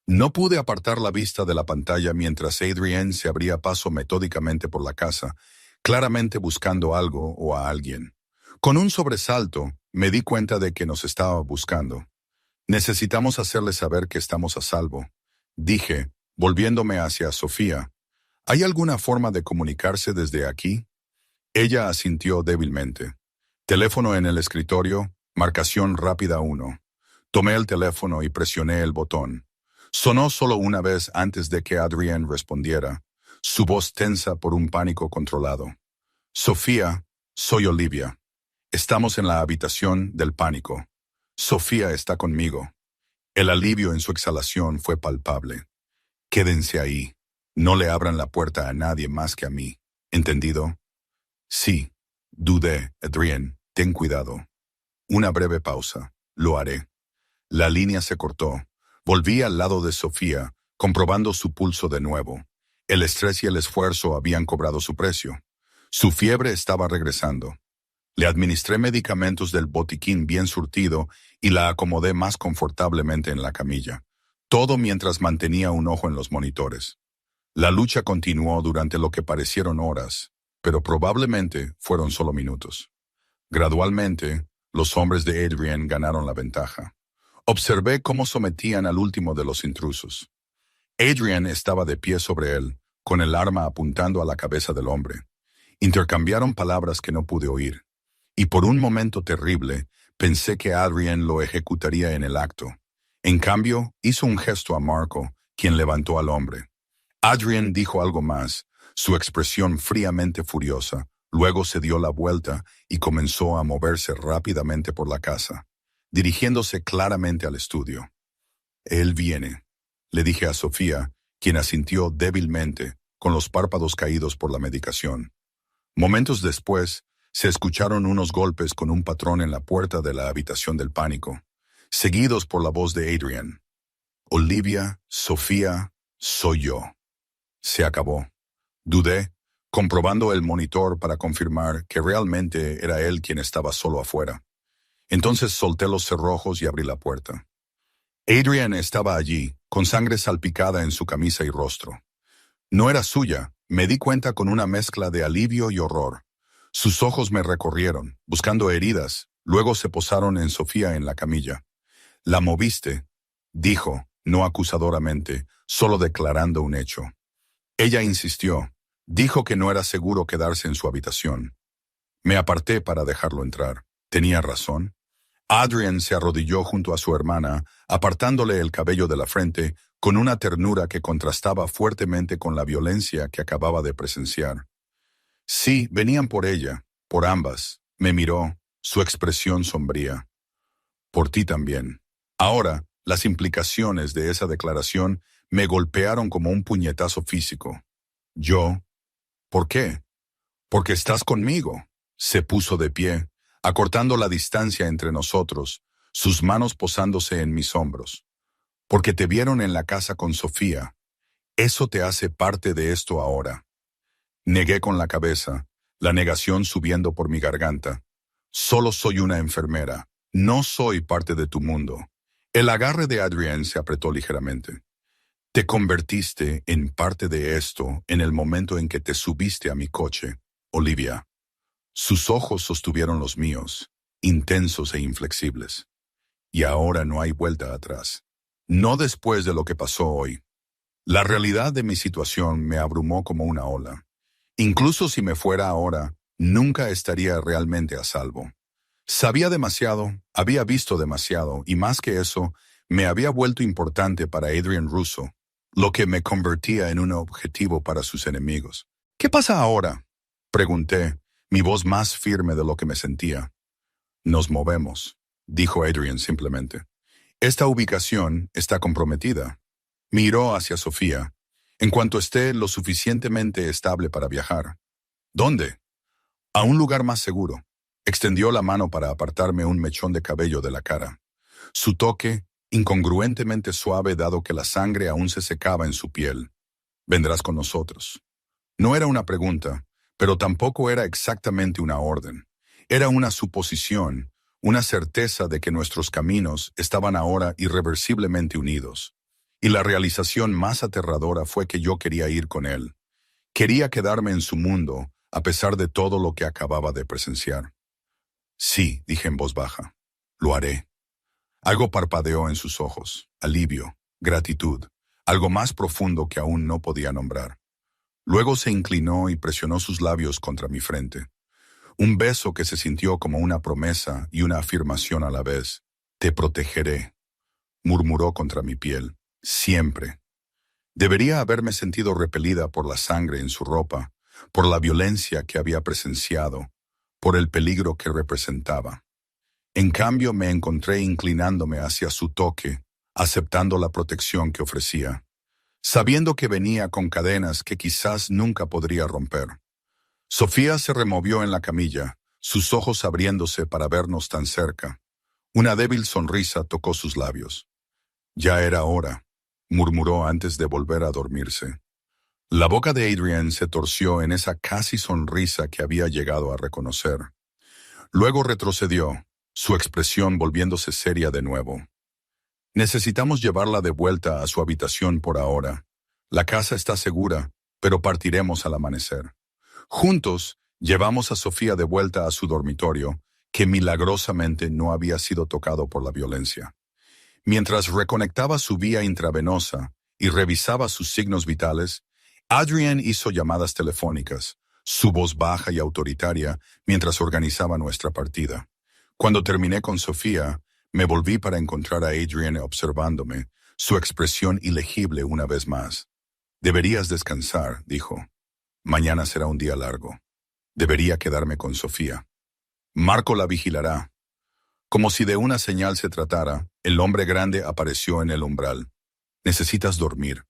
No pude apartar la vista de la pantalla mientras Adrian se abría paso metódicamente por la casa, claramente buscando algo o a alguien. Con un sobresalto, me di cuenta de que nos estaba buscando. Necesitamos hacerle saber que estamos a salvo, dije, volviéndome hacia Sofía. ¿Hay alguna forma de comunicarse desde aquí? Ella asintió débilmente. Teléfono en el escritorio, marcación rápida 1. Tomé el teléfono y presioné el botón. Sonó solo una vez antes de que Adrian respondiera, su voz tensa por un pánico controlado. Sofía, soy Olivia. Estamos en la habitación del pánico. Sofía está conmigo. El alivio en su exhalación fue palpable. Quédense ahí. No le abran la puerta a nadie más que a mí. ¿Entendido? Sí. Dudé, Adrian. Ten cuidado. Una breve pausa. Lo haré. La línea se cortó. Volví al lado de Sofía, comprobando su pulso de nuevo. El estrés y el esfuerzo habían cobrado su precio. Su fiebre estaba regresando. Le administré medicamentos del botiquín bien surtido y la acomodé más confortablemente en la camilla. Todo mientras mantenía un ojo en los monitores. La lucha continuó durante lo que parecieron horas, pero probablemente fueron solo minutos. Gradualmente, los hombres de Adrian ganaron la ventaja. Observé cómo sometían al último de los intrusos. Adrian estaba de pie sobre él, con el arma apuntando a la cabeza del hombre. Intercambiaron palabras que no pude oír, y por un momento terrible pensé que Adrian lo ejecutaría en el acto. En cambio, hizo un gesto a Marco, quien levantó al hombre. Adrian dijo algo más, su expresión fríamente furiosa, luego se dio la vuelta y comenzó a moverse rápidamente por la casa, dirigiéndose claramente al estudio. Él viene, le dije a Sofía, quien asintió débilmente, con los párpados caídos por la medicación. Momentos después, se escucharon unos golpes con un patrón en la puerta de la habitación del pánico, seguidos por la voz de Adrian. Olivia, Sofía, soy yo. Se acabó. Dudé, comprobando el monitor para confirmar que realmente era él quien estaba solo afuera. Entonces solté los cerrojos y abrí la puerta. Adrian estaba allí, con sangre salpicada en su camisa y rostro. No era suya, me di cuenta con una mezcla de alivio y horror. Sus ojos me recorrieron, buscando heridas, luego se posaron en Sofía en la camilla. «La moviste», dijo, no acusadoramente, solo declarando un hecho. Ella insistió, dijo que no era seguro quedarse en su habitación. Me aparté para dejarlo entrar. ¿Tenía razón? Adrian se arrodilló junto a su hermana, apartándole el cabello de la frente, con una ternura que contrastaba fuertemente con la violencia que acababa de presenciar. Sí, venían por ella, por ambas. Me miró, su expresión sombría. Por ti también. Ahora, las implicaciones de esa declaración me golpearon como un puñetazo físico. Yo, ¿por qué? Porque estás conmigo. Se puso de pie, acortando la distancia entre nosotros, sus manos posándose en mis hombros. Porque te vieron en la casa con Sofía. Eso te hace parte de esto ahora. Negué con la cabeza, la negación subiendo por mi garganta. Solo soy una enfermera. No soy parte de tu mundo. El agarre de Adrian se apretó ligeramente. Te convertiste en parte de esto en el momento en que te subiste a mi coche, Olivia. Sus ojos sostuvieron los míos, intensos e inflexibles. Y ahora no hay vuelta atrás. No después de lo que pasó hoy. La realidad de mi situación me abrumó como una ola. Incluso si me fuera ahora, nunca estaría realmente a salvo. Sabía demasiado, había visto demasiado, y más que eso, me había vuelto importante para Adrian Russo, lo que me convertía en un objetivo para sus enemigos. ¿Qué pasa ahora?, pregunté, mi voz más firme de lo que me sentía. Nos movemos, dijo Adrian simplemente. Esta ubicación está comprometida. Miró hacia Sofía. En cuanto esté lo suficientemente estable para viajar. ¿Dónde? A un lugar más seguro. Extendió la mano para apartarme un mechón de cabello de la cara. Su toque, incongruentemente suave dado que la sangre aún se secaba en su piel. Vendrás con nosotros. No era una pregunta, pero tampoco era exactamente una orden. Era una suposición, una certeza de que nuestros caminos estaban ahora irreversiblemente unidos. Y la realización más aterradora fue que yo quería ir con él. Quería quedarme en su mundo, a pesar de todo lo que acababa de presenciar. Sí, dije en voz baja. Lo haré. Algo parpadeó en sus ojos, alivio, gratitud, algo más profundo que aún no podía nombrar. Luego se inclinó y presionó sus labios contra mi frente. Un beso que se sintió como una promesa y una afirmación a la vez. Te protegeré, murmuró contra mi piel. Siempre. Debería haberme sentido repelida por la sangre en su ropa, por la violencia que había presenciado, por el peligro que representaba. En cambio me encontré inclinándome hacia su toque, aceptando la protección que ofrecía, sabiendo que venía con cadenas que quizás nunca podría romper. Sofía se removió en la camilla, sus ojos abriéndose para vernos tan cerca. Una débil sonrisa tocó sus labios. Ya era hora, murmuró antes de volver a dormirse. La boca de Adrian se torció en esa casi sonrisa que había llegado a reconocer. Luego retrocedió, su expresión volviéndose seria de nuevo. Necesitamos llevarla de vuelta a su habitación por ahora. La casa está segura, pero partiremos al amanecer. Juntos, llevamos a Sofía de vuelta a su dormitorio, que milagrosamente no había sido tocado por la violencia. Mientras reconectaba su vía intravenosa y revisaba sus signos vitales, Adrian hizo llamadas telefónicas, su voz baja y autoritaria, mientras organizaba nuestra partida. Cuando terminé con Sofía, me volví para encontrar a Adrian observándome, su expresión ilegible una vez más. Deberías descansar, dijo. Mañana será un día largo. Debería quedarme con Sofía. Marco la vigilará. Como si de una señal se tratara, el hombre grande apareció en el umbral. Necesitas dormir.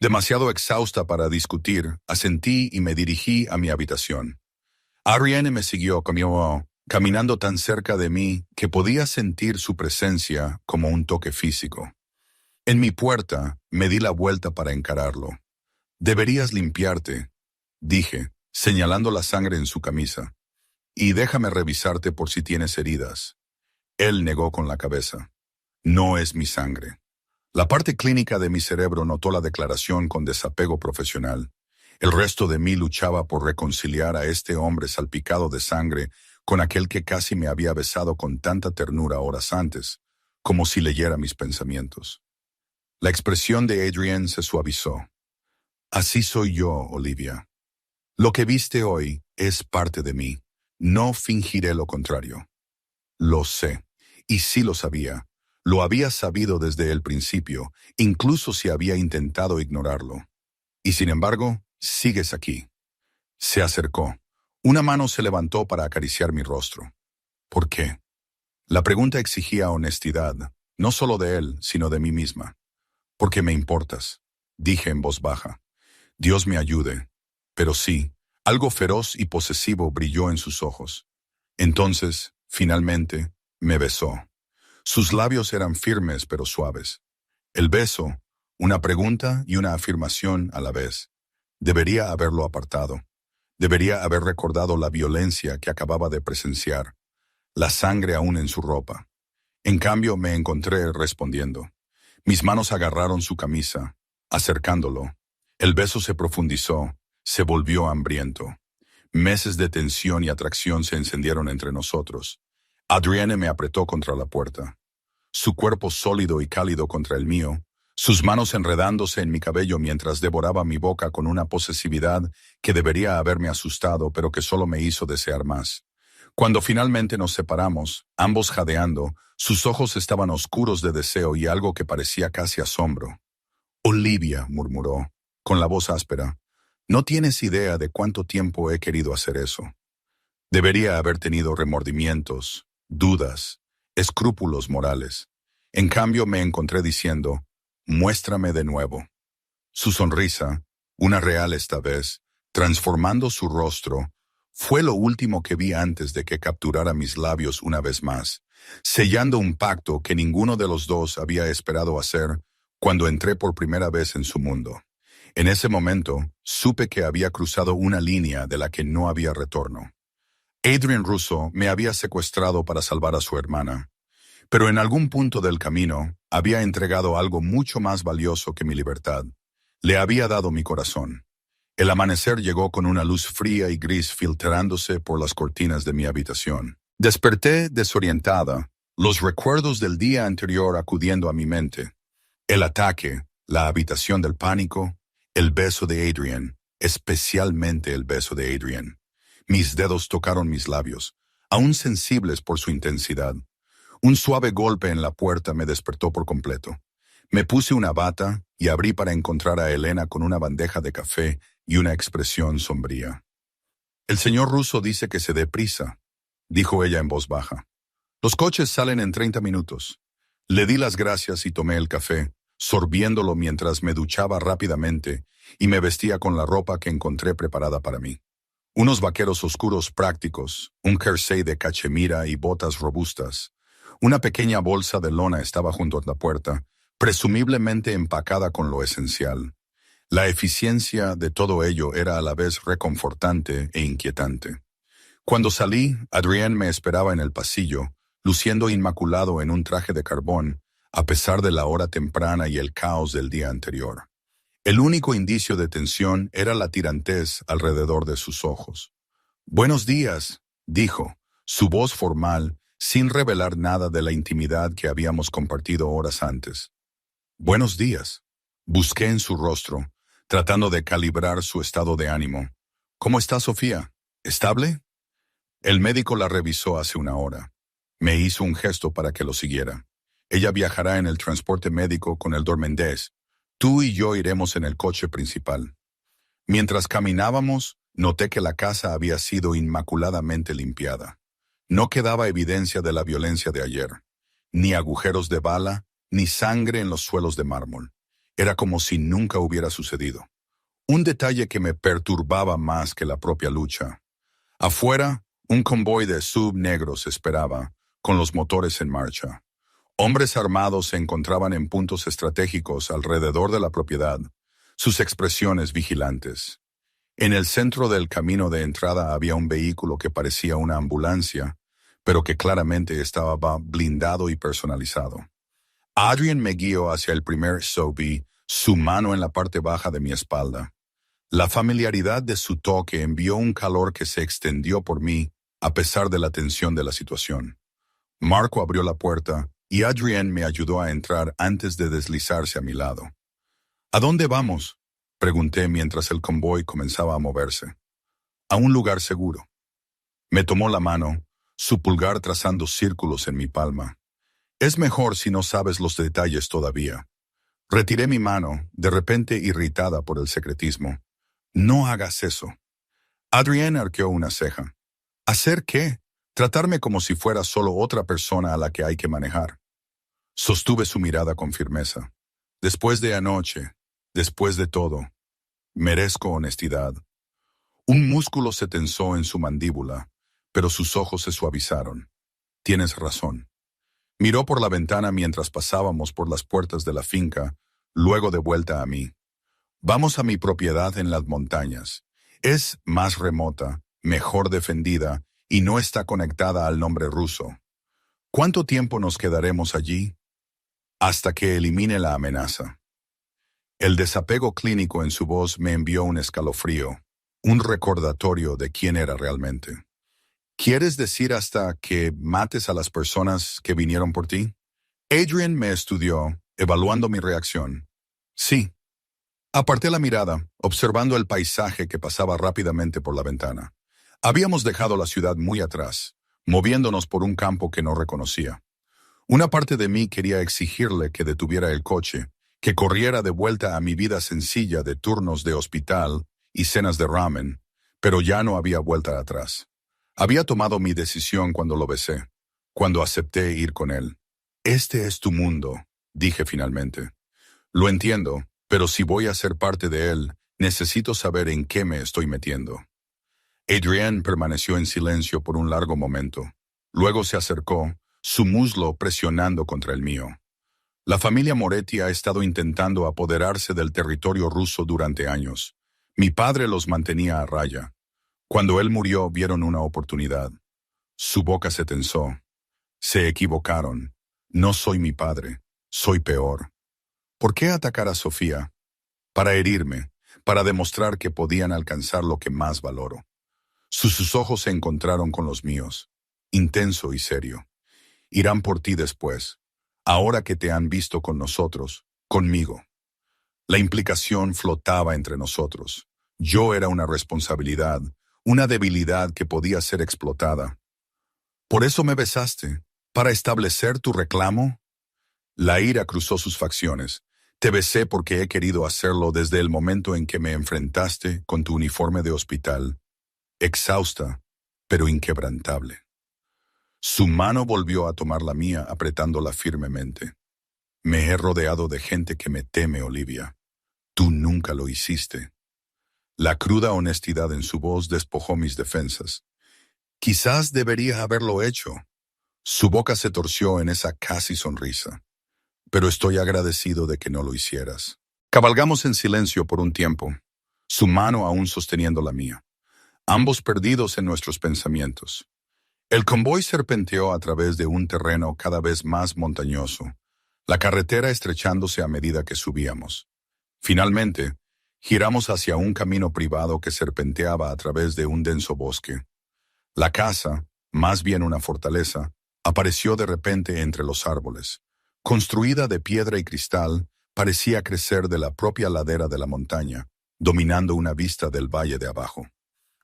Demasiado exhausta para discutir, asentí y me dirigí a mi habitación. Ariane me siguió caminando tan cerca de mí que podía sentir su presencia como un toque físico. En mi puerta me di la vuelta para encararlo. Deberías limpiarte, dije, señalando la sangre en su camisa. Y déjame revisarte por si tienes heridas. Él negó con la cabeza. No es mi sangre. La parte clínica de mi cerebro notó la declaración con desapego profesional. El resto de mí luchaba por reconciliar a este hombre salpicado de sangre con aquel que casi me había besado con tanta ternura horas antes, como si leyera mis pensamientos. La expresión de Adrian se suavizó. Así soy yo, Olivia. Lo que viste hoy es parte de mí. No fingiré lo contrario. Lo sé. Y sí lo sabía. Lo había sabido desde el principio, incluso si había intentado ignorarlo. Y sin embargo, sigues aquí. Se acercó. Una mano se levantó para acariciar mi rostro. ¿Por qué? La pregunta exigía honestidad, no solo de él, sino de mí misma. Porque me importas, dije en voz baja. Dios me ayude. Pero sí, algo feroz y posesivo brilló en sus ojos. Entonces, finalmente, me besó. Sus labios eran firmes pero suaves. El beso, una pregunta y una afirmación a la vez. Debería haberlo apartado. Debería haber recordado la violencia que acababa de presenciar, la sangre aún en su ropa. En cambio, me encontré respondiendo. Mis manos agarraron su camisa, acercándolo. El beso se profundizó, se volvió hambriento. Meses de tensión y atracción se encendieron entre nosotros. Adrienne me apretó contra la puerta. Su cuerpo sólido y cálido contra el mío, sus manos enredándose en mi cabello mientras devoraba mi boca con una posesividad que debería haberme asustado, pero que solo me hizo desear más. Cuando finalmente nos separamos, ambos jadeando, sus ojos estaban oscuros de deseo y algo que parecía casi asombro. «Olivia», murmuró, con la voz áspera, «no tienes idea de cuánto tiempo he querido hacer eso. Debería haber tenido remordimientos, dudas, escrúpulos morales. En cambio me encontré diciendo, muéstrame de nuevo». Su sonrisa, una real esta vez, transformando su rostro, fue lo último que vi antes de que capturara mis labios una vez más, sellando un pacto que ninguno de los dos había esperado hacer cuando entré por primera vez en su mundo. En ese momento, supe que había cruzado una línea de la que no había retorno. Adrienne Russo me había secuestrado para salvar a su hermana, pero en algún punto del camino había entregado algo mucho más valioso que mi libertad. Le había dado mi corazón. El amanecer llegó con una luz fría y gris filtrándose por las cortinas de mi habitación. Desperté desorientada, los recuerdos del día anterior acudiendo a mi mente. El ataque, la habitación del pánico, el beso de Adrienne, especialmente el beso de Adrienne. Mis dedos tocaron mis labios, aún sensibles por su intensidad. Un suave golpe en la puerta me despertó por completo. Me puse una bata y abrí para encontrar a Elena con una bandeja de café y una expresión sombría. «El señor Russo dice que se dé prisa», dijo ella en voz baja. «Los coches salen en 30 minutos». Le di las gracias y tomé el café, sorbiéndolo mientras me duchaba rápidamente y me vestía con la ropa que encontré preparada para mí. Unos vaqueros oscuros prácticos, un jersey de cachemira y botas robustas. Una pequeña bolsa de lona estaba junto a la puerta, presumiblemente empacada con lo esencial. La eficiencia de todo ello era a la vez reconfortante e inquietante. Cuando salí, Adrienne me esperaba en el pasillo, luciendo inmaculado en un traje de carbón, a pesar de la hora temprana y el caos del día anterior. El único indicio de tensión era la tirantez alrededor de sus ojos. «Buenos días», dijo, su voz formal, sin revelar nada de la intimidad que habíamos compartido horas antes. «Buenos días». Busqué en su rostro, tratando de calibrar su estado de ánimo. «¿Cómo está Sofía? ¿Estable?» El médico la revisó hace una hora. Me hizo un gesto para que lo siguiera. «Ella viajará en el transporte médico con el Dormendés. Tú y yo iremos en el coche principal». Mientras caminábamos, noté que la casa había sido inmaculadamente limpiada. No quedaba evidencia de la violencia de ayer, ni agujeros de bala, ni sangre en los suelos de mármol. Era como si nunca hubiera sucedido. Un detalle que me perturbaba más que la propia lucha. Afuera, un convoy de SUV negros esperaba, con los motores en marcha. Hombres armados se encontraban en puntos estratégicos alrededor de la propiedad, sus expresiones vigilantes. En el centro del camino de entrada había un vehículo que parecía una ambulancia, pero que claramente estaba blindado y personalizado. Adrienne me guió hacia el primer SUV, su mano en la parte baja de mi espalda. La familiaridad de su toque envió un calor que se extendió por mí, a pesar de la tensión de la situación. Marco abrió la puerta y Adrienne me ayudó a entrar antes de deslizarse a mi lado. «¿A dónde vamos?», pregunté mientras el convoy comenzaba a moverse. «A un lugar seguro». Me tomó la mano, su pulgar trazando círculos en mi palma. «Es mejor si no sabes los detalles todavía». Retiré mi mano, de repente irritada por el secretismo. «No hagas eso». Adrienne arqueó una ceja. «¿Hacer qué? Tratarme como si fuera solo otra persona a la que hay que manejar». Sostuve su mirada con firmeza. «Después de anoche, después de todo, merezco honestidad». Un músculo se tensó en su mandíbula, pero sus ojos se suavizaron. «Tienes razón». Miró por la ventana mientras pasábamos por las puertas de la finca, luego de vuelta a mí. «Vamos a mi propiedad en las montañas. Es más remota, mejor defendida y no está conectada al nombre Russo. ¿Cuánto tiempo nos quedaremos allí?» «Hasta que elimine la amenaza». El desapego clínico en su voz me envió un escalofrío. un recordatorio de quién era realmente. ¿Quieres decir hasta que mates a las personas que vinieron por ti? Adrian me estudió, evaluando mi reacción. Sí. Aparté la mirada, observando el paisaje que pasaba rápidamente por la ventana. Habíamos dejado la ciudad muy atrás, moviéndonos por un campo que no reconocía. Una parte de mí quería exigirle que detuviera el coche, que corriera de vuelta a mi vida sencilla de turnos de hospital y cenas de ramen, pero ya no había vuelta atrás. Había tomado mi decisión cuando lo besé, cuando acepté ir con él. Este es tu mundo, dije finalmente. Lo entiendo, pero si voy a ser parte de él, necesito saber en qué me estoy metiendo. Adrienne permaneció en silencio por un largo momento. Luego se acercó, su muslo presionando contra el mío. La familia Moretti ha estado intentando apoderarse del territorio ruso durante años. Mi padre los mantenía a raya. Cuando él murió, vieron una oportunidad. Su boca se tensó. Se equivocaron. No soy mi padre. Soy peor. ¿Por qué atacar a Sofía? Para herirme, para demostrar que podían alcanzar lo que más valoro. Sus ojos se encontraron con los míos, intenso y serio. Irán por ti después, ahora que te han visto con nosotros, conmigo. La implicación flotaba entre nosotros. Yo era una responsabilidad, una debilidad que podía ser explotada. ¿Por eso me besaste? ¿Para establecer tu reclamo? La ira cruzó sus facciones. Te besé porque he querido hacerlo desde el momento en que me enfrentaste con tu uniforme de hospital. Exhausta, pero inquebrantable. Su mano volvió a tomar la mía, apretándola firmemente. Me he rodeado de gente que me teme, Olivia. Tú nunca lo hiciste. La cruda honestidad en su voz despojó mis defensas. Quizás debería haberlo hecho. Su boca se torció en esa casi sonrisa. Pero estoy agradecido de que no lo hicieras. Cabalgamos en silencio por un tiempo, su mano aún sosteniendo la mía, ambos perdidos en nuestros pensamientos. El convoy serpenteó a través de un terreno cada vez más montañoso, la carretera estrechándose a medida que subíamos. Finalmente, giramos hacia un camino privado que serpenteaba a través de un denso bosque. La casa, más bien una fortaleza, apareció de repente entre los árboles. Construida de piedra y cristal, parecía crecer de la propia ladera de la montaña, dominando una vista del valle de abajo.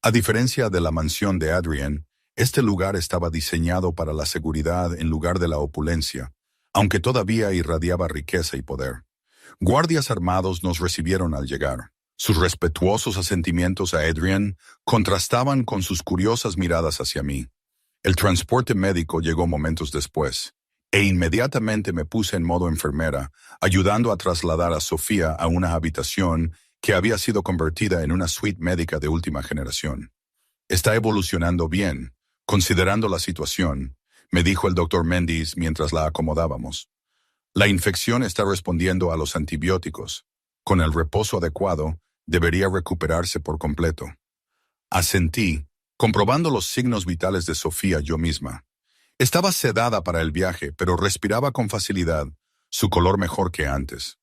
A diferencia de la mansión de Adrienne, este lugar estaba diseñado para la seguridad en lugar de la opulencia, aunque todavía irradiaba riqueza y poder. Guardias armados nos recibieron al llegar. Sus respetuosos asentimientos a Adrienne contrastaban con sus curiosas miradas hacia mí. El transporte médico llegó momentos después, e inmediatamente me puse en modo enfermera, ayudando a trasladar a Sofía a una habitación que había sido convertida en una suite médica de última generación. Está evolucionando bien, considerando la situación, me dijo el doctor Mendes mientras la acomodábamos. La infección está respondiendo a los antibióticos. Con el reposo adecuado, debería recuperarse por completo. Asentí, comprobando los signos vitales de Sofía yo misma. Estaba sedada para el viaje, pero respiraba con facilidad, su color mejor que antes.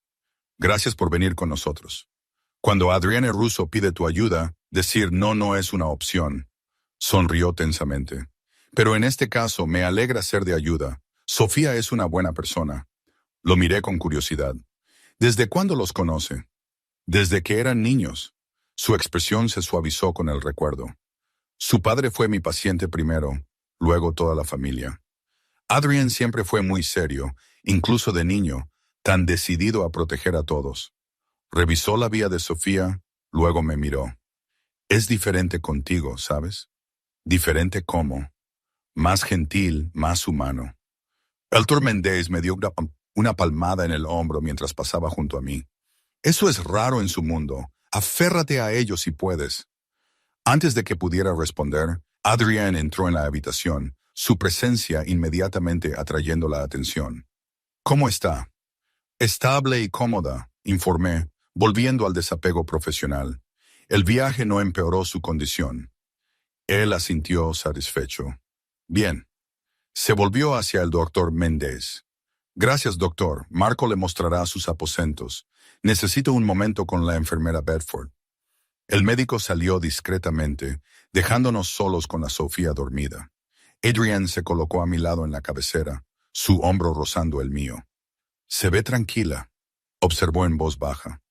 Gracias por venir con nosotros. Cuando Adrienne Russo pide tu ayuda, decir no es una opción. Sonrió tensamente. Pero en este caso me alegra ser de ayuda. Sofía es una buena persona. Lo miré con curiosidad. ¿Desde cuándo los conoce? Desde que eran niños. Su expresión se suavizó con el recuerdo. Su padre fue mi paciente primero, luego toda la familia. Adrienne siempre fue muy serio, incluso de niño, tan decidido a proteger a todos. Revisó la vía de Sofía, luego me miró. Es diferente contigo, ¿sabes? Diferente cómo. Más gentil, más humano. El doctor Mendes me dio una palmada en el hombro mientras pasaba junto a mí. Eso es raro en su mundo. Aférrate a ello si puedes. Antes de que pudiera responder, Adrienne entró en la habitación, su presencia inmediatamente atrayendo la atención. ¿Cómo está? Estable y cómoda, informé, volviendo al desapego profesional. El viaje no empeoró su condición. Él asintió satisfecho. Bien. Se volvió hacia el doctor Mendes. Gracias, doctor. Marco le mostrará sus aposentos. Necesito un momento con la enfermera Bedford. El médico salió discretamente, dejándonos solos con la Sofía dormida. Adrienne se colocó a mi lado en la cabecera, su hombro rozando el mío. «Se ve tranquila», observó en voz baja.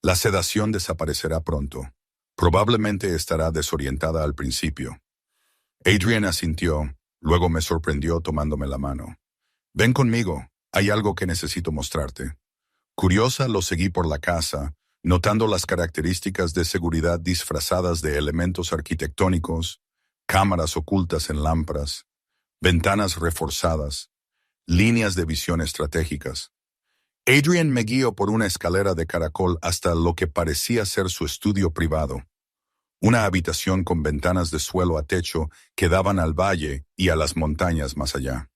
«La sedación desaparecerá pronto. Probablemente estará desorientada al principio». Adrienne asintió, luego me sorprendió tomándome la mano. «Ven conmigo, hay algo que necesito mostrarte». Curiosa, lo seguí por la casa, notando las características de seguridad disfrazadas de elementos arquitectónicos, cámaras ocultas en lámparas, ventanas reforzadas, líneas de visión estratégicas. Adrienne me guió por una escalera de caracol hasta lo que parecía ser su estudio privado, una habitación con ventanas de suelo a techo que daban al valle y a las montañas más allá.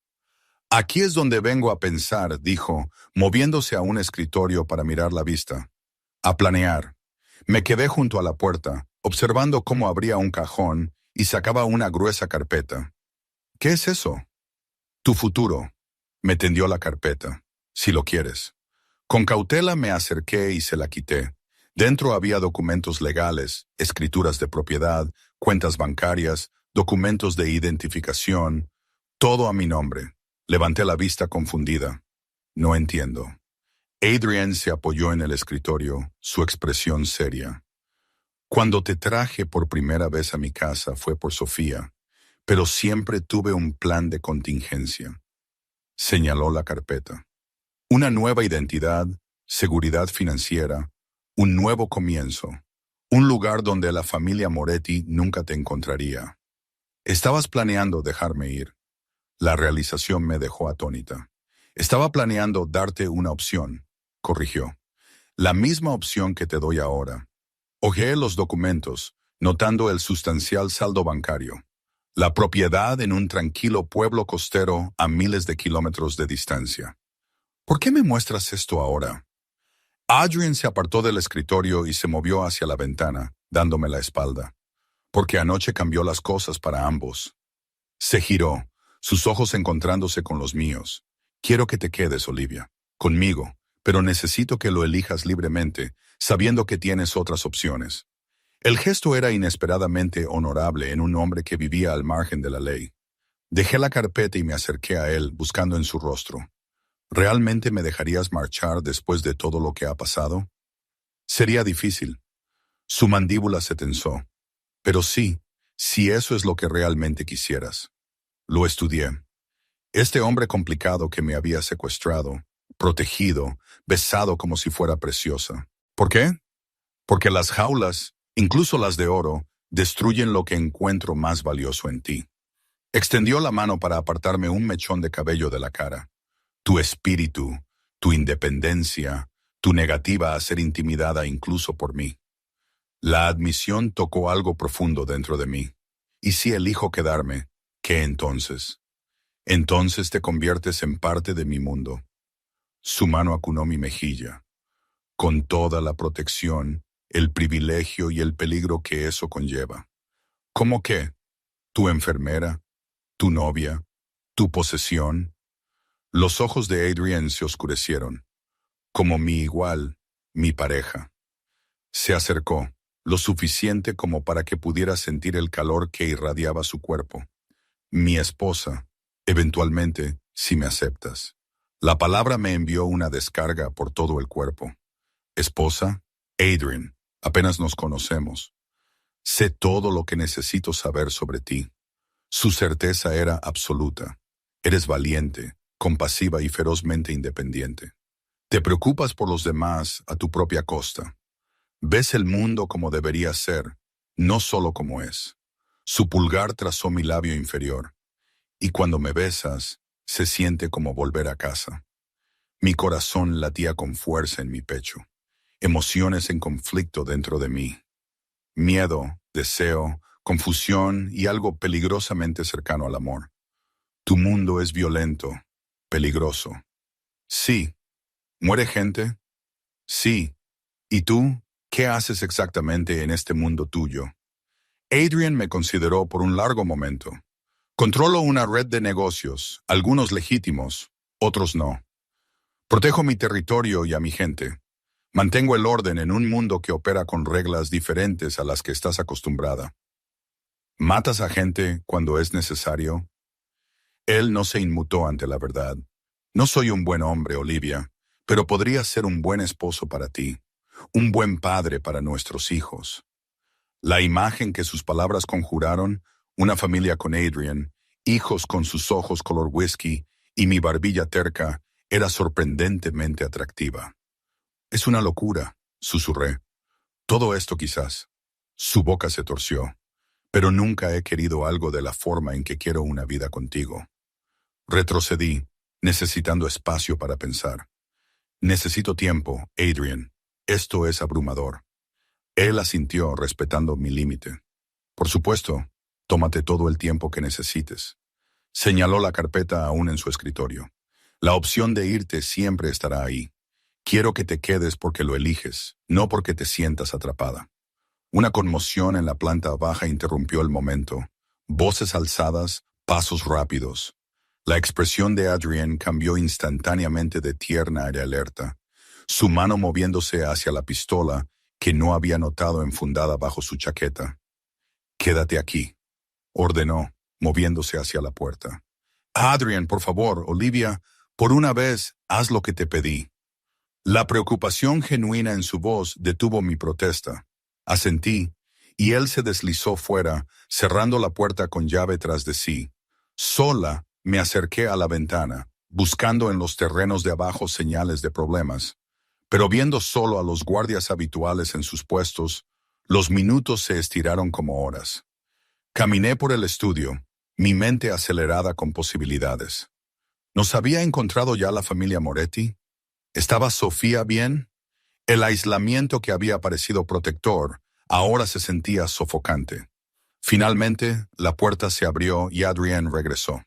«Aquí es donde vengo a pensar», dijo, moviéndose a un escritorio para mirar la vista. «A planear». Me quedé junto a la puerta, observando cómo abría un cajón y sacaba una gruesa carpeta. «¿Qué es eso?» «Tu futuro». Me tendió la carpeta. «Si lo quieres». Con cautela me acerqué y se la quité. Dentro había documentos legales, escrituras de propiedad, cuentas bancarias, documentos de identificación, todo a mi nombre. Levanté la vista confundida. «No entiendo». Adrienne se apoyó en el escritorio, su expresión seria. «Cuando te traje por primera vez a mi casa fue por Sofía, pero siempre tuve un plan de contingencia». Señaló la carpeta. «Una nueva identidad, seguridad financiera, un nuevo comienzo, un lugar donde la familia Moretti nunca te encontraría. Estabas planeando dejarme ir». La realización me dejó atónita. «Estaba planeando darte una opción», corrigió. «La misma opción que te doy ahora». Hojeé los documentos, notando el sustancial saldo bancario. La propiedad en un tranquilo pueblo costero a miles de kilómetros de distancia. «¿Por qué me muestras esto ahora?» Adrienne se apartó del escritorio y se movió hacia la ventana, dándome la espalda. «Porque anoche cambió las cosas para ambos». Se giró, sus ojos encontrándose con los míos. «Quiero que te quedes, Olivia, conmigo, pero necesito que lo elijas libremente, sabiendo que tienes otras opciones». El gesto era inesperadamente honorable en un hombre que vivía al margen de la ley. Dejé la carpeta y me acerqué a él, buscando en su rostro. «¿Realmente me dejarías marchar después de todo lo que ha pasado?» «Sería difícil». Su mandíbula se tensó. «Pero sí, si eso es lo que realmente quisieras». Lo estudié. Este hombre complicado que me había secuestrado, protegido, besado como si fuera preciosa. ¿Por qué? Porque las jaulas, incluso las de oro, destruyen lo que encuentro más valioso en ti. Extendió la mano para apartarme un mechón de cabello de la cara. Tu espíritu, tu independencia, tu negativa a ser intimidada incluso por mí. La admisión tocó algo profundo dentro de mí. ¿Y si elijo quedarme, qué entonces? Entonces te conviertes en parte de mi mundo. Su mano acunó mi mejilla. Con toda la protección, el privilegio y el peligro que eso conlleva. ¿Cómo qué? ¿Tu enfermera? ¿Tu novia? ¿Tu posesión? Los ojos de Adrienne se oscurecieron. Como mi igual, mi pareja. Se acercó, lo suficiente como para que pudiera sentir el calor que irradiaba su cuerpo. Mi esposa, eventualmente, si me aceptas. La palabra me envió una descarga por todo el cuerpo. Esposa, Adrienne, apenas nos conocemos. Sé todo lo que necesito saber sobre ti. Su certeza era absoluta. Eres valiente, compasiva y ferozmente independiente. Te preocupas por los demás a tu propia costa. Ves el mundo como debería ser, no solo como es. Su pulgar trazó mi labio inferior, y cuando me besas, se siente como volver a casa. Mi corazón latía con fuerza en mi pecho, emociones en conflicto dentro de mí. Miedo, deseo, confusión y algo peligrosamente cercano al amor. Tu mundo es violento, peligroso. Sí. ¿Muere gente? Sí. ¿Y tú? ¿Qué haces exactamente en este mundo tuyo? Adrienne me consideró por un largo momento. Controlo una red de negocios, algunos legítimos, otros no. Protejo mi territorio y a mi gente. Mantengo el orden en un mundo que opera con reglas diferentes a las que estás acostumbrada. ¿Matas a gente cuando es necesario? Él no se inmutó ante la verdad. No soy un buen hombre, Olivia, pero podría ser un buen esposo para ti, un buen padre para nuestros hijos. La imagen que sus palabras conjuraron, una familia con Adrian, hijos con sus ojos color whisky y mi barbilla terca, era sorprendentemente atractiva. Es una locura, susurré. Todo esto quizás. Su boca se torció. Pero nunca he querido algo de la forma en que quiero una vida contigo. Retrocedí, necesitando espacio para pensar. Necesito tiempo, Adrian. Esto es abrumador. Él asintió, respetando mi límite. Por supuesto, tómate todo el tiempo que necesites. Señaló la carpeta aún en su escritorio. La opción de irte siempre estará ahí. Quiero que te quedes porque lo eliges, no porque te sientas atrapada. Una conmoción en la planta baja interrumpió el momento. Voces alzadas, pasos rápidos. La expresión de Adrian cambió instantáneamente de tierna a alerta, su mano moviéndose hacia la pistola que no había notado enfundada bajo su chaqueta. «Quédate aquí», ordenó, moviéndose hacia la puerta. «Adrian, por favor, Olivia, por una vez, haz lo que te pedí». La preocupación genuina en su voz detuvo mi protesta. Asentí, y él se deslizó fuera, cerrando la puerta con llave tras de sí. Sola, me acerqué a la ventana, buscando en los terrenos de abajo señales de problemas. Pero viendo solo a los guardias habituales en sus puestos, los minutos se estiraron como horas. Caminé por el estudio, mi mente acelerada con posibilidades. ¿Nos había encontrado ya la familia Moretti? ¿Estaba Sofía bien? El aislamiento que había parecido protector ahora se sentía sofocante. Finalmente, la puerta se abrió y Adrian regresó.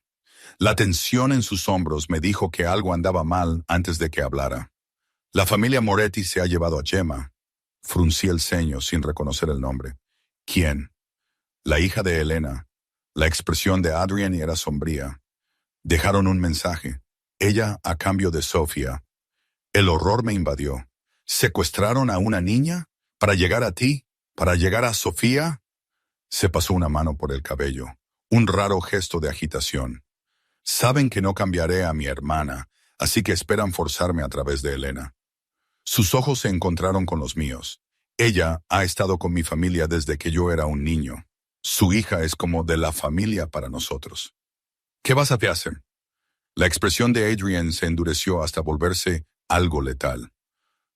La tensión en sus hombros me dijo que algo andaba mal antes de que hablara. La familia Moretti se ha llevado a Gemma. Fruncí el ceño sin reconocer el nombre. ¿Quién? La hija de Elena. La expresión de Adrian era sombría. Dejaron un mensaje. Ella a cambio de Sofía. El horror me invadió. ¿Secuestraron a una niña? ¿Para llegar a ti? ¿Para llegar a Sofía? Se pasó una mano por el cabello. Un raro gesto de agitación. Saben que no cambiaré a mi hermana, así que esperan forzarme a través de Elena. Sus ojos se encontraron con los míos. Ella ha estado con mi familia desde que yo era un niño. Su hija es como de la familia para nosotros. ¿Qué vas a hacer? La expresión de Adrian se endureció hasta volverse algo letal.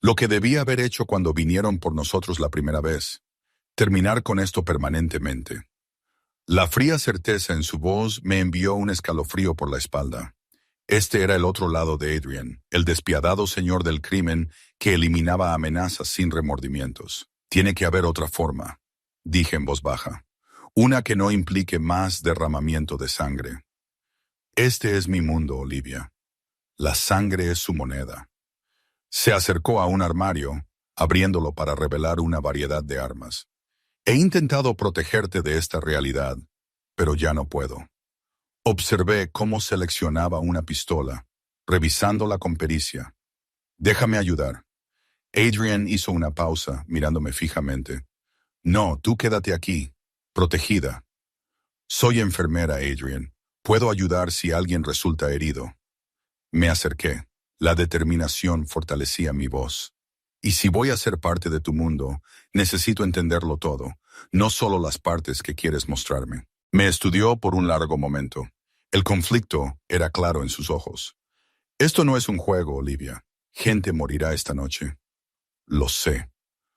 Lo que debía haber hecho cuando vinieron por nosotros la primera vez. Terminar con esto permanentemente. La fría certeza en su voz me envió un escalofrío por la espalda. Este era el otro lado de Adrian, el despiadado señor del crimen que eliminaba amenazas sin remordimientos. Tiene que haber otra forma, dije en voz baja. Una que no implique más derramamiento de sangre. Este es mi mundo, Olivia. La sangre es su moneda. Se acercó a un armario, abriéndolo para revelar una variedad de armas. He intentado protegerte de esta realidad, pero ya no puedo. Observé cómo seleccionaba una pistola, revisándola con pericia. Déjame ayudar. Adrian hizo una pausa, mirándome fijamente. No, tú quédate aquí, protegida. Soy enfermera, Adrian. Puedo ayudar si alguien resulta herido. Me acerqué. La determinación fortalecía mi voz. Y si voy a ser parte de tu mundo, necesito entenderlo todo, no solo las partes que quieres mostrarme. Me estudió por un largo momento. El conflicto era claro en sus ojos. Esto no es un juego, Olivia. Gente morirá esta noche. Lo sé.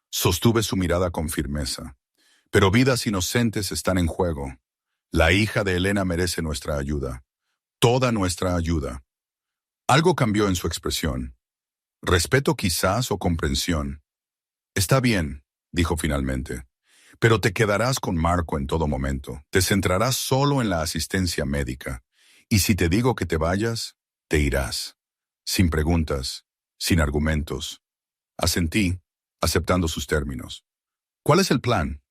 Sostuve su mirada con firmeza. Pero vidas inocentes están en juego. La hija de Elena merece nuestra ayuda. Toda nuestra ayuda. Algo cambió en su expresión. Respeto quizás o comprensión. Está bien, dijo finalmente, pero te quedarás con Marco en todo momento. Te centrarás solo en la asistencia médica. Y si te digo que te vayas, te irás. Sin preguntas, sin argumentos. Asentí, aceptando sus términos. ¿Cuál es el plan?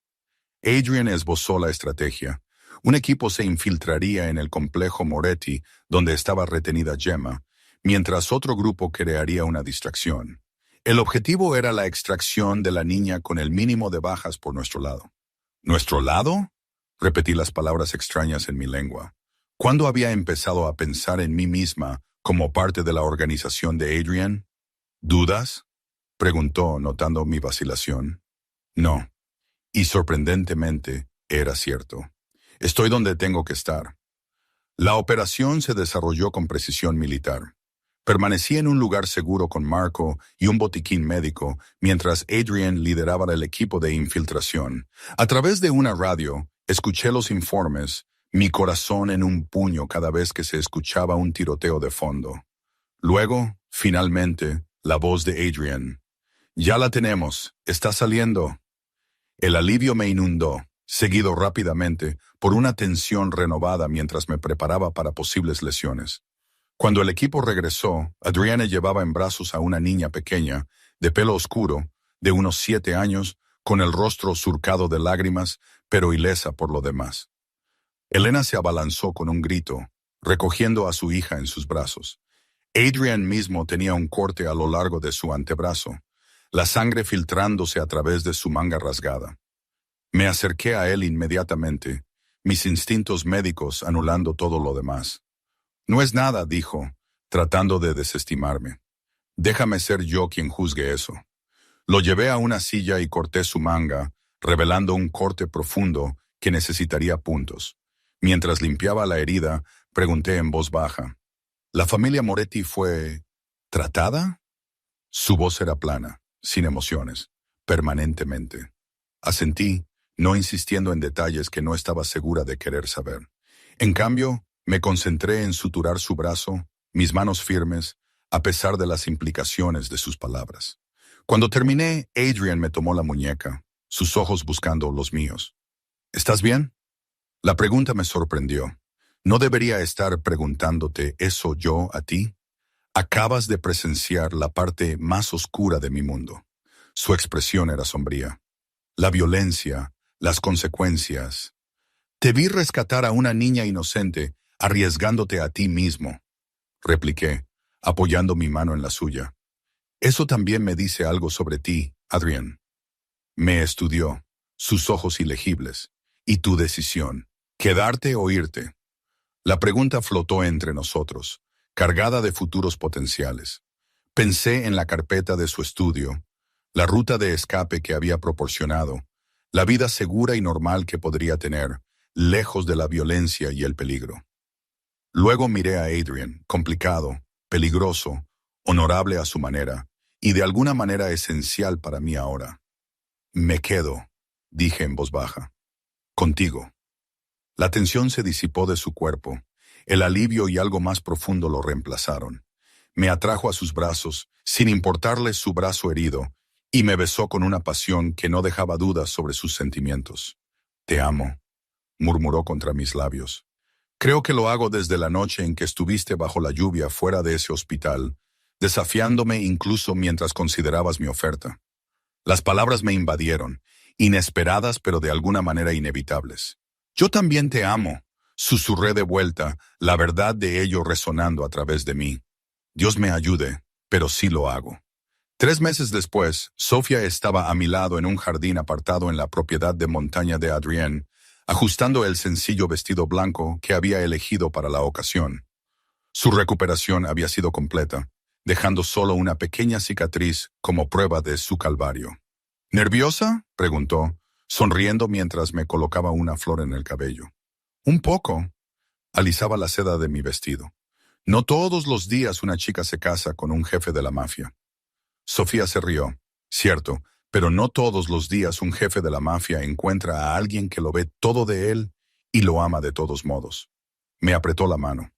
Adrian esbozó la estrategia. Un equipo se infiltraría en el complejo Moretti, donde estaba retenida Gemma, mientras otro grupo crearía una distracción. El objetivo era la extracción de la niña con el mínimo de bajas por nuestro lado. ¿Nuestro lado? Repetí las palabras extrañas en mi lengua. ¿Cuándo había empezado a pensar en mí misma como parte de la organización de Adrian? ¿Dudas?, preguntó, notando mi vacilación. No. Y sorprendentemente, era cierto. Estoy donde tengo que estar. La operación se desarrolló con precisión militar. Permanecí en un lugar seguro con Marco y un botiquín médico, mientras Adrian lideraba el equipo de infiltración. A través de una radio, escuché los informes, mi corazón en un puño cada vez que se escuchaba un tiroteo de fondo. Luego, finalmente, la voz de Adrian. «Ya la tenemos, está saliendo». El alivio me inundó, seguido rápidamente por una tensión renovada mientras me preparaba para posibles lesiones. Cuando el equipo regresó, Adriana llevaba en brazos a una niña pequeña, de pelo oscuro, de unos 7 años, con el rostro surcado de lágrimas, pero ilesa por lo demás. Elena se abalanzó con un grito, recogiendo a su hija en sus brazos. Adrian mismo tenía un corte a lo largo de su antebrazo, la sangre filtrándose a través de su manga rasgada. Me acerqué a él inmediatamente, mis instintos médicos anulando todo lo demás. «No es nada», dijo, tratando de desestimarme. «Déjame ser yo quien juzgue eso». Lo llevé a una silla y corté su manga, revelando un corte profundo que necesitaría puntos. Mientras limpiaba la herida, pregunté en voz baja. «¿La familia Moretti fue tratada?» Su voz era plana, sin emociones, permanentemente. Asentí, no insistiendo en detalles que no estaba segura de querer saber. En cambio, me concentré en suturar su brazo, mis manos firmes, a pesar de las implicaciones de sus palabras. Cuando terminé, Adrian me tomó la muñeca, sus ojos buscando los míos. «¿Estás bien?» La pregunta me sorprendió. ¿No debería estar preguntándote eso yo a ti? Acabas de presenciar la parte más oscura de mi mundo. Su expresión era sombría. La violencia, las consecuencias. Te vi rescatar a una niña inocente, arriesgándote a ti mismo, repliqué, apoyando mi mano en la suya. Eso también me dice algo sobre ti, Adrian. Me estudió, sus ojos ilegibles, y tu decisión, quedarte o irte. La pregunta flotó entre nosotros, cargada de futuros potenciales. Pensé en la carpeta de su estudio, la ruta de escape que había proporcionado, la vida segura y normal que podría tener, lejos de la violencia y el peligro. Luego miré a Adrian, complicado, peligroso, honorable a su manera, y de alguna manera esencial para mí ahora. «Me quedo», dije en voz baja. «Contigo». La tensión se disipó de su cuerpo, el alivio y algo más profundo lo reemplazaron. Me atrajo a sus brazos, sin importarle su brazo herido, y me besó con una pasión que no dejaba dudas sobre sus sentimientos. «Te amo», murmuró contra mis labios. «Creo que lo hago desde la noche en que estuviste bajo la lluvia fuera de ese hospital, desafiándome incluso mientras considerabas mi oferta». Las palabras me invadieron, inesperadas pero de alguna manera inevitables. «Yo también te amo», susurré de vuelta, la verdad de ello resonando a través de mí. Dios me ayude, pero sí lo hago. 3 meses después, Sofía estaba a mi lado en un jardín apartado en la propiedad de montaña de Adrián, ajustando el sencillo vestido blanco que había elegido para la ocasión. Su recuperación había sido completa, dejando solo una pequeña cicatriz como prueba de su calvario. «¿Nerviosa?», preguntó, sonriendo mientras me colocaba una flor en el cabello. «Un poco». Alisaba la seda de mi vestido. «No todos los días una chica se casa con un jefe de la mafia». Sofía se rió. «Cierto, pero no todos los días un jefe de la mafia encuentra a alguien que lo ve todo de él y lo ama de todos modos». Me apretó la mano.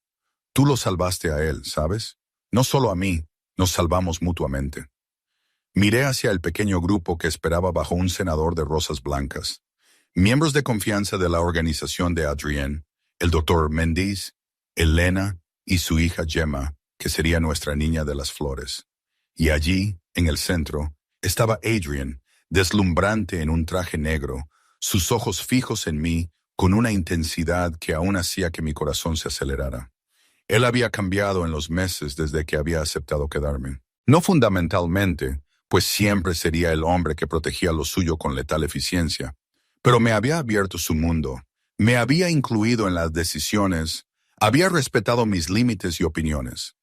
«Tú lo salvaste a él, ¿sabes? No solo a mí, nos salvamos mutuamente». Miré hacia el pequeño grupo que esperaba bajo un cenador de rosas blancas. Miembros de confianza de la organización de Adrián, el Dr. Mendiz, Elena y su hija Gemma, que sería nuestra niña de las flores. Y allí, en el centro, estaba Adrian, deslumbrante en un traje negro, sus ojos fijos en mí, con una intensidad que aún hacía que mi corazón se acelerara. Él había cambiado en los meses desde que había aceptado quedarme. No fundamentalmente, pues siempre sería el hombre que protegía lo suyo con letal eficiencia. Pero me había abierto su mundo, me había incluido en las decisiones, había respetado mis límites y opiniones.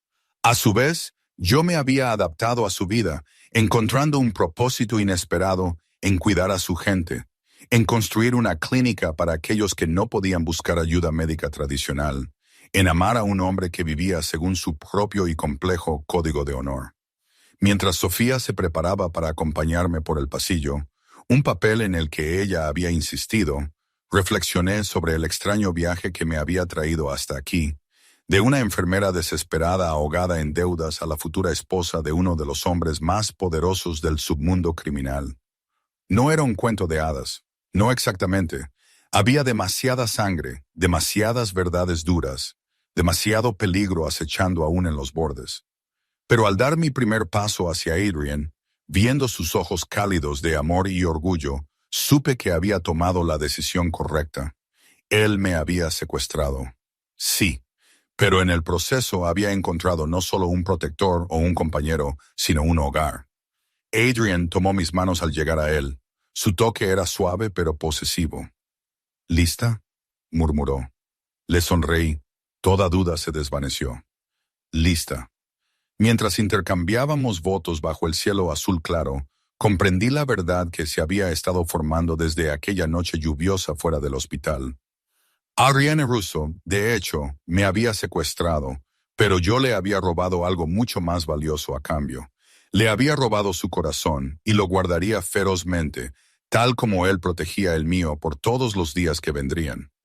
A su vez, yo me había adaptado a su vida, encontrando un propósito inesperado en cuidar a su gente, en construir una clínica para aquellos que no podían buscar ayuda médica tradicional, en amar a un hombre que vivía según su propio y complejo código de honor. Mientras Sofía se preparaba para acompañarme por el pasillo, un papel en el que ella había insistido, reflexioné sobre el extraño viaje que me había traído hasta aquí, de una enfermera desesperada ahogada en deudas a la futura esposa de uno de los hombres más poderosos del submundo criminal. No era un cuento de hadas, no exactamente. Había demasiada sangre, demasiadas verdades duras, demasiado peligro acechando aún en los bordes. Pero al dar mi primer paso hacia Adrian, viendo sus ojos cálidos de amor y orgullo, supe que había tomado la decisión correcta. Él me había secuestrado. Sí, pero en el proceso había encontrado no solo un protector o un compañero, sino un hogar. Adrian tomó mis manos al llegar a él. Su toque era suave pero posesivo. ¿Lista?, murmuró. Le sonreí. Toda duda se desvaneció. Lista. Mientras intercambiábamos votos bajo el cielo azul claro, comprendí la verdad que se había estado formando desde aquella noche lluviosa fuera del hospital. Ariane Russo, de hecho, me había secuestrado, pero yo le había robado algo mucho más valioso a cambio. Le había robado su corazón y lo guardaría ferozmente, tal como él protegía el mío por todos los días que vendrían.